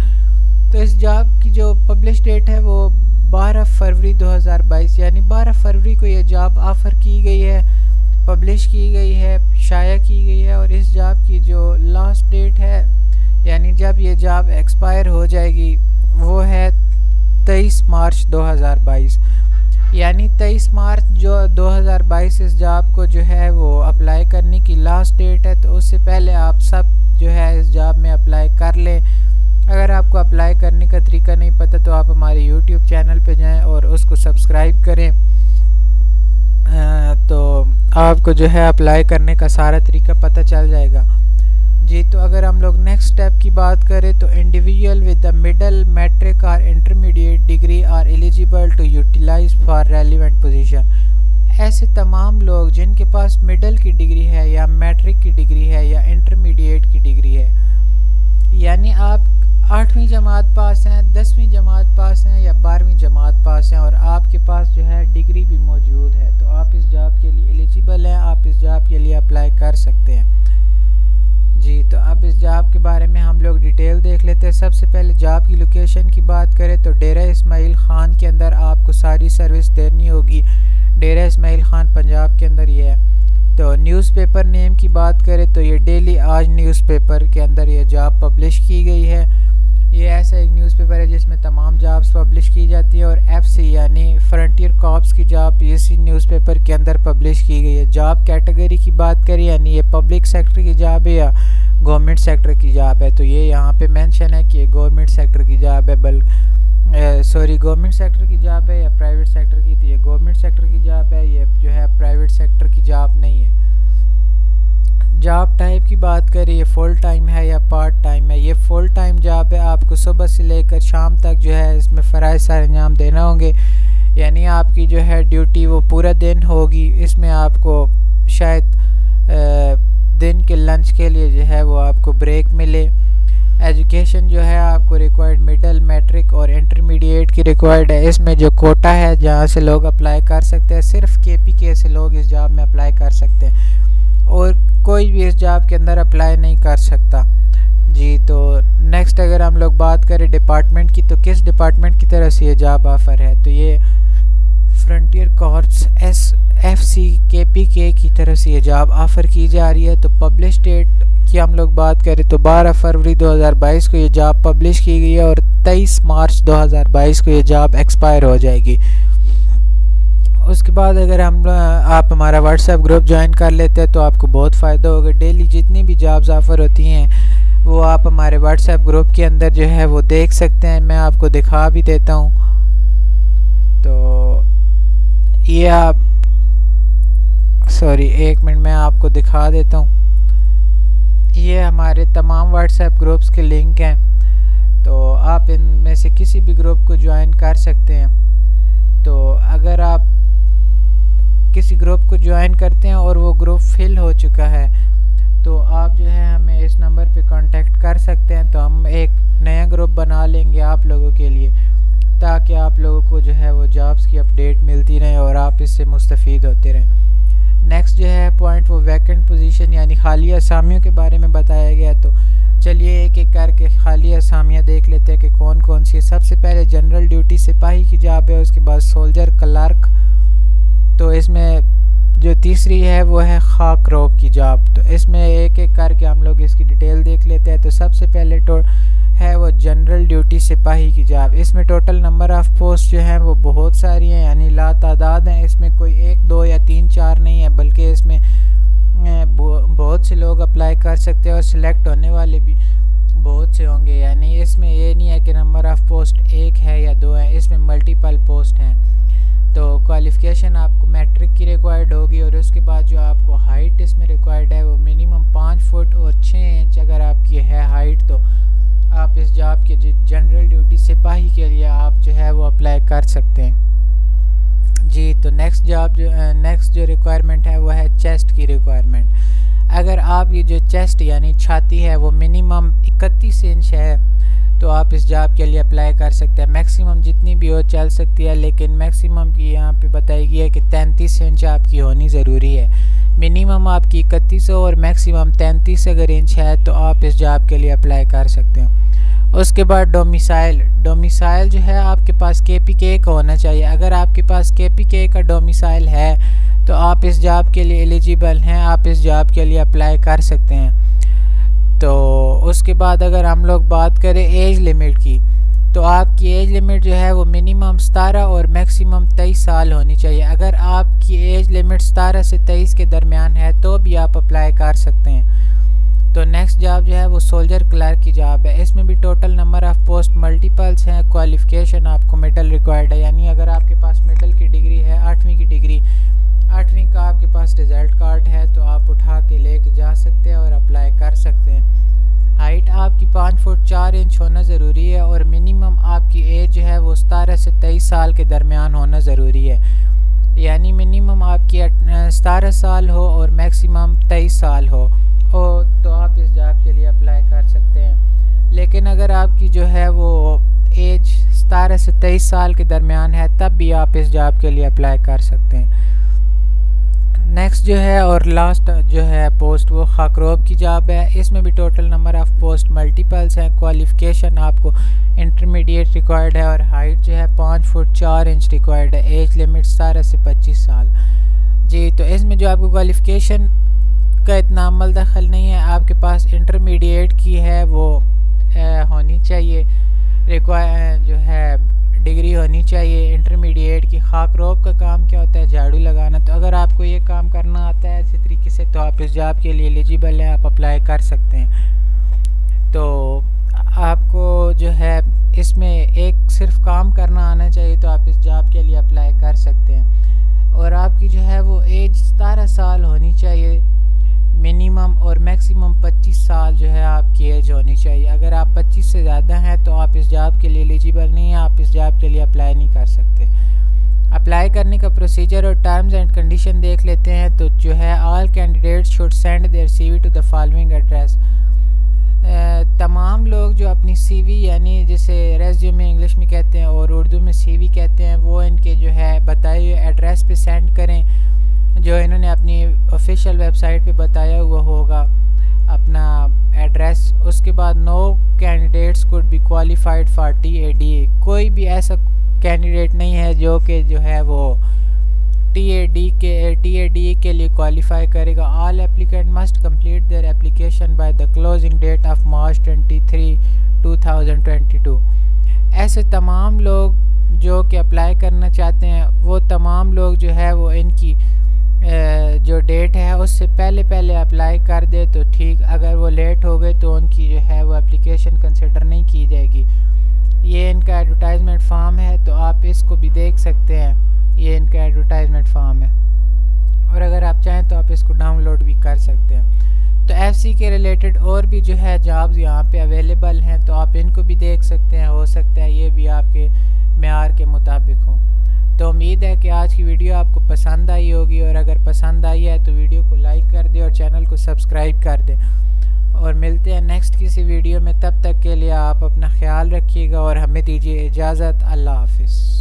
A: تو اس جاب کی جو پبلش ڈیٹ ہے وہ 12 فروری 2022، یعنی 12 فروری کو یہ جاب آفر کی گئی ہے، پبلش کی گئی ہے، شائع کی گئی ہے، اور اس جاب کی جو لاسٹ ڈیٹ ہے یعنی جب یہ جاب ایکسپائر ہو جائے گی وہ ہے 23 مارچ 2022۔ یعنی 23 مارچ جو 2022 اس جاب کو جو ہے وہ اپلائی کرنے کی لاسٹ ڈیٹ ہے، تو اس سے پہلے آپ سب جو ہے اس جاب میں اپلائی کر لیں۔ اگر آپ کو اپلائی کرنے کا طریقہ نہیں پتہ تو آپ ہمارے YouTube چینل پہ جائیں اور اس کو سبسکرائب کریں، تو آپ کو جو ہے اپلائی کرنے کا سارا طریقہ پتہ چل جائے گا۔ جی تو اگر ہم لوگ نیکسٹ اسٹیپ کی بات کریں تو individual with the middle matric اور intermediate degree are eligible to utilise for relevant position. ایسے تمام لوگ جن کے پاس مڈل کی ڈگری ہے یا میٹرک کی ڈگری ہے یا انٹرمیڈیٹ کی ڈگری ہے، یعنی آپ 8ویں جماعت پاس ہیں، 10ویں جماعت پاس ہیں یا 12ویں جماعت پاس ہیں اور آپ کے پاس جو ہے ڈگری بھی موجود ہے، تو آپ اس جاب کے لیے ایلیجیبل ہیں، آپ اس جاب کے لیے اپلائی کر سکتے ہیں. جی تو اب اس جاب کے بارے میں ہم لوگ ڈیٹیل دیکھ لیتے ہیں. سب سے پہلے جاب کی لوکیشن کی بات کریں تو ڈیرہ اسماعیل خان کے اندر آپ کو ساری سروس دینی ہوگی. ڈیرہ اسماعیل خان پنجاب کے اندر یہ ہے. تو نیوز پیپر نیم کی بات کریں تو یہ ڈیلی آج نیوز پیپر کے اندر یہ جاب پبلش کی گئی ہے. یہ ایسا ایک نیوز پیپر ہے جس میں تمام جابس پبلش کی جاتی ہے، اور ایف سی یعنی فرنٹیئر کارپس کی جاب اسی نیوز پیپر کے اندر پبلش کی گئی ہے. جاب کیٹیگری کی بات کریں یعنی یہ پبلک سیکٹر کی جاب ہے یا گورنمنٹ سیکٹر کی جاب ہے، تو یہ یہاں پہ مینشن ہے کہ یہ گورنمنٹ سیکٹر کی جاب ہے، گورنمنٹ سیکٹر کی جاب ہے یا پرائیویٹ سیکٹر کی. تو یہ گورنمنٹ سیکٹر کی جاب ہے، یہ جو ہے پرائیویٹ سیکٹر کی جاب نہیں ہے. جاب ٹائپ کی بات کریں یہ فل ٹائم ہے یا پارٹ ٹائم ہے. یہ فل ٹائم جاب ہے، آپ کو صبح سے لے کر شام تک جو ہے اس میں فرائض سر انجام دینا ہوں گے، یعنی آپ کی جو ہے ڈیوٹی وہ پورا دن ہوگی. اس میں آپ کو شاید دن کے لنچ کے لیے جو ہے وہ آپ کو بریک ملے. ایجوکیشن جو ہے آپ کو ریکوائرڈ مڈل میٹرک اور انٹرمیڈیٹ کی ریکوائرڈ ہے. اس میں جو کوٹا ہے جہاں سے لوگ اپلائی کر سکتے ہیں، صرف کے پی کے سے لوگ اس جاب میں اپلائی کر سکتے ہیں اور کوئی بھی اس جاب کے اندر اپلائی نہیں کر سکتا. جی تو نیکسٹ اگر ہم لوگ بات کریں ڈپارٹمنٹ کی تو کس ڈپارٹمنٹ کی طرف سے یہ جاب آفر ہے، تو یہ فرنٹیئر کارپس ایف سی کے پی کے کی طرف سے یہ جاب آفر کی جا رہی ہے. تو پبلش ڈیٹ کی ہم لوگ بات کریں تو 12 فروری 2022 کو یہ جاب پبلش کی گئی ہے اور 23 مارچ 2022 کو یہ جاب ایکسپائر ہو جائے گی. اس کے بعد اگر آپ ہمارا واٹس ایپ گروپ جوائن کر لیتے ہیں تو آپ کو بہت فائدہ ہوگا. ڈیلی جتنی بھی جابز آفر ہوتی ہیں وہ آپ ہمارے واٹس ایپ گروپ کے اندر جو ہے وہ دیکھ سکتے ہیں. میں آپ کو دکھا بھی دیتا ہوں. تو یہ آپ ایک منٹ میں آپ کو دکھا دیتا ہوں. یہ ہمارے تمام واٹس ایپ گروپس کے لنک ہیں، تو آپ ان میں سے کسی بھی گروپ کو جوائن کر سکتے ہیں. تو اگر آپ کسی گروپ کو جوائن کرتے ہیں اور وہ گروپ فل ہو چکا ہے تو آپ جو ہے ہمیں اس نمبر پہ کانٹیکٹ کر سکتے ہیں. تو ہم ایک نیا گروپ بنا لیں گے آپ لوگوں کے لیے تاکہ آپ لوگوں کو جو ہے وہ جابس کی اپڈیٹ ملتی رہے اور آپ اس سے مستفید ہوتے رہیں. نیکسٹ جو ہے پوائنٹ وہ ویکنٹ پوزیشن یعنی خالی اسامیوں کے بارے میں بتایا گیا. تو چلیے ایک ایک کر کے خالی اسامیاں دیکھ لیتے ہیں کہ کون کون سی. سب سے پہلے جنرل ڈیوٹی سپاہی کی جاب ہے، اس کے بعد سولجر کلرک. تو اس میں جو تیسری ہے وہ ہے خاک روب کی جاب. تو اس میں ایک ایک کر کے ہم لوگ اس کی ڈیٹیل دیکھ لیتے ہیں. تو سب سے پہلے ہے وہ جنرل ڈیوٹی سپاہی کی جاب. اس میں ٹوٹل نمبر آف پوسٹ جو ہیں وہ بہت ساری ہیں، یعنی لا تعداد ہیں. اس میں کوئی 1 2 یا 3 4 نہیں ہے، بلکہ اس میں بہت سے لوگ اپلائی کر سکتے ہیں اور سلیکٹ ہونے والے بھی بہت سے ہوں گے. یعنی اس میں یہ نہیں ہے کہ نمبر آف پوسٹ 1 ہے یا 2 ہے، اس میں ملٹیپل پوسٹ ہیں. تو کوالیفیکیشن آپ کو میٹرک کی ریکوائرڈ ہوگی اور اس کے بعد جو آپ کو ہائٹ اس میں ریکوائرڈ ہے وہ منیمم 5 فٹ اور 6 انچ اگر آپ کی ہے ہائٹ تو آپ اس جاب کے جنرل ڈیوٹی سپاہی کے لیے آپ جو ہے وہ اپلائی کر سکتے ہیں. جی تو نیکسٹ جو ریکوائرمنٹ ہے وہ ہے چیسٹ کی ریکوائرمنٹ. اگر آپ یہ جو چیسٹ یعنی چھاتی ہے وہ منیمم 31 انچ ہے تو آپ اس جاب کے لیے اپلائی کر سکتے ہیں. میکسیمم جتنی بھی ہو چل سکتی ہے، لیکن میکسیمم کی یہاں پہ بتائی گئی ہے کہ 33 انچ آپ کی ہونی ضروری ہے. منیمم آپ کی 31 اور میکسیمم 33 اگر انچ ہے تو آپ اس جاب کے لیے اپلائی کر سکتے ہیں. اس کے بعد ڈومیسائل جو ہے آپ کے پاس کے پی کے کا ہونا چاہیے. اگر آپ کے پاس کے پی کے کا ڈومیسائل ہے تو آپ اس جاب کے لیے ایلیجیبل ہیں، آپ اس جاب کے لیے اپلائی کر سکتے ہیں. تو اس کے بعد اگر ہم لوگ بات کریں ایج لمٹ کی تو آپ کی ایج لمٹ جو ہے وہ منیمم 17 اور میکسیمم 23 سال ہونی چاہیے. اگر آپ کی ایج لمٹ 17 سے 23 کے درمیان ہے تو بھی آپ اپلائی کر سکتے ہیں. تو نیکسٹ جاب جو ہے وہ سولجر کلرک کی جاب ہے. اس میں بھی total number of post multiples ہیں. کوالیفیکیشن آپ کو مڈل ریکوائرڈ ہے، یعنی اگر آپ کے پاس مڈل کی ڈگری ہے 8ویں کی ڈگری 8ویں کا آپ کے پاس رزلٹ کارڈ ہے تو آپ اٹھا کے لے کے جا سکتے ہیں اور اپلائی کر سکتے ہیں. فٹ 4 انچ ہونا ضروری ہے اور منیمم آپ کی ایج جو ہے وہ 17 سے 23 سال کے درمیان ہونا ضروری ہے. یعنی منیمم آپ کی 17 سال ہو اور میکسیمم 23 سال ہو تو آپ اس جاب کے لیے اپلائی کر سکتے ہیں. لیکن اگر آپ کی جو ہے وہ ایج 17 سے 23 سال کے درمیان ہے تب بھی آپ اس جاب کے لیے اپلائی کر سکتے ہیں. نیکسٹ جو ہے اور لاسٹ جو ہے پوسٹ وہ خاکروب کی جاب ہے. اس میں بھی total number of post multiples ہیں. کوالیفیکیشن آپ کو انٹرمیڈیٹ ریکوائرڈ ہے اور ہائٹ جو ہے 5 فٹ 4 انچ ریکوائرڈ ہے. ایج لمٹ 17 سے 25 سال. جی تو اس میں جو آپ کو کوالیفیکیشن کا اتنا عمل دخل نہیں ہے. آپ کے پاس انٹرمیڈیٹ کی ہے وہ ہونی چاہیے. جو ہے ڈگری ہونی چاہیے انٹرمیڈیٹ کی. خاکروب کا کام کیا ہوتا ہے؟ جھاڑو لگانا. تو اگر آپ کو یہ کام کرنا آتا ہے اسی طریقے سے تو آپ اس جاب کے لیے ایلیجیبل ہیں, آپ اپلائی کر سکتے ہیں. تو آپ کو جو ہے اس میں ایک صرف کام کرنا آنا چاہیے تو آپ اس جاب کے لیے اپلائی کر سکتے ہیں. اور آپ کی جو ہے وہ ایج 17 سال ہونی چاہیے منیمم اور میکسیمم 25 سال جو ہے آپ کی ایج ہونی چاہیے. اگر آپ 25 سے زیادہ ہیں تو آپ اس جاب کے لیے ایلیجیبل نہیں ہیں, آپ اس جاب کے لیے اپلائی نہیں کر سکتے. اپلائی کرنے کا پروسیجر اور ٹرمز اینڈ کنڈیشن دیکھ لیتے ہیں. تو جو ہے all candidates should send their C V to the following address. تمام لوگ جو اپنی سی وی یعنی جسے ریزیومے انگلش میں کہتے ہیں اور اردو میں سی وی کہتے ہیں وہ ان کے جو ہے بتائے ہوئے ایڈریس پہ سینڈ کریں جو انہوں نے اپنی آفیشیل ویب سائٹ پہ بتایا ہوا ہوگا اپنا ایڈریس. اس کے بعد no candidates could be qualified for T A D A. کوئی بھی ایسا کینڈیڈیٹ نہیں ہے جو ہے وہ ٹی اے ڈی کے لیے کوالیفائی کرے گا. All applicant must complete their application by the closing date of March 23, 2022. ایسے تمام لوگ جو کہ اپلائی کرنا چاہتے ہیں وہ تمام لوگ جو ہے وہ ان کی جو ڈیٹ ہے اس سے پہلے اپلائی کر دے تو ٹھیک. اگر وہ لیٹ ہو گئے تو ان کی جو ہے وہ اپلیکیشن کنسیڈر نہیں کی جائے گی. یہ ان کا ایڈورٹائزمنٹ فارم ہے تو آپ اس کو بھی دیکھ سکتے ہیں. یہ ان کا ایڈورٹائزمنٹ فارم ہے اور اگر آپ چاہیں تو آپ اس کو ڈاؤن لوڈ بھی کر سکتے ہیں. تو ایف سی کے ریلیٹڈ اور بھی جو ہے جابز یہاں پہ اویلیبل ہیں تو آپ ان کو بھی دیکھ سکتے ہیں. ہو سکتا ہے یہ بھی آپ کے معیار کے مطابق ہوں. تو امید ہے کہ آج کی ویڈیو آپ کو پسند آئی ہوگی اور اگر پسند آئی ہے تو ویڈیو کو لائک کر دیں اور چینل کو سبسکرائب کر دیں. اور ملتے ہیں نیکسٹ کسی ویڈیو میں. تب تک کے لیے آپ اپنا خیال رکھیے گا اور ہمیں دیجیے اجازت. اللہ حافظ.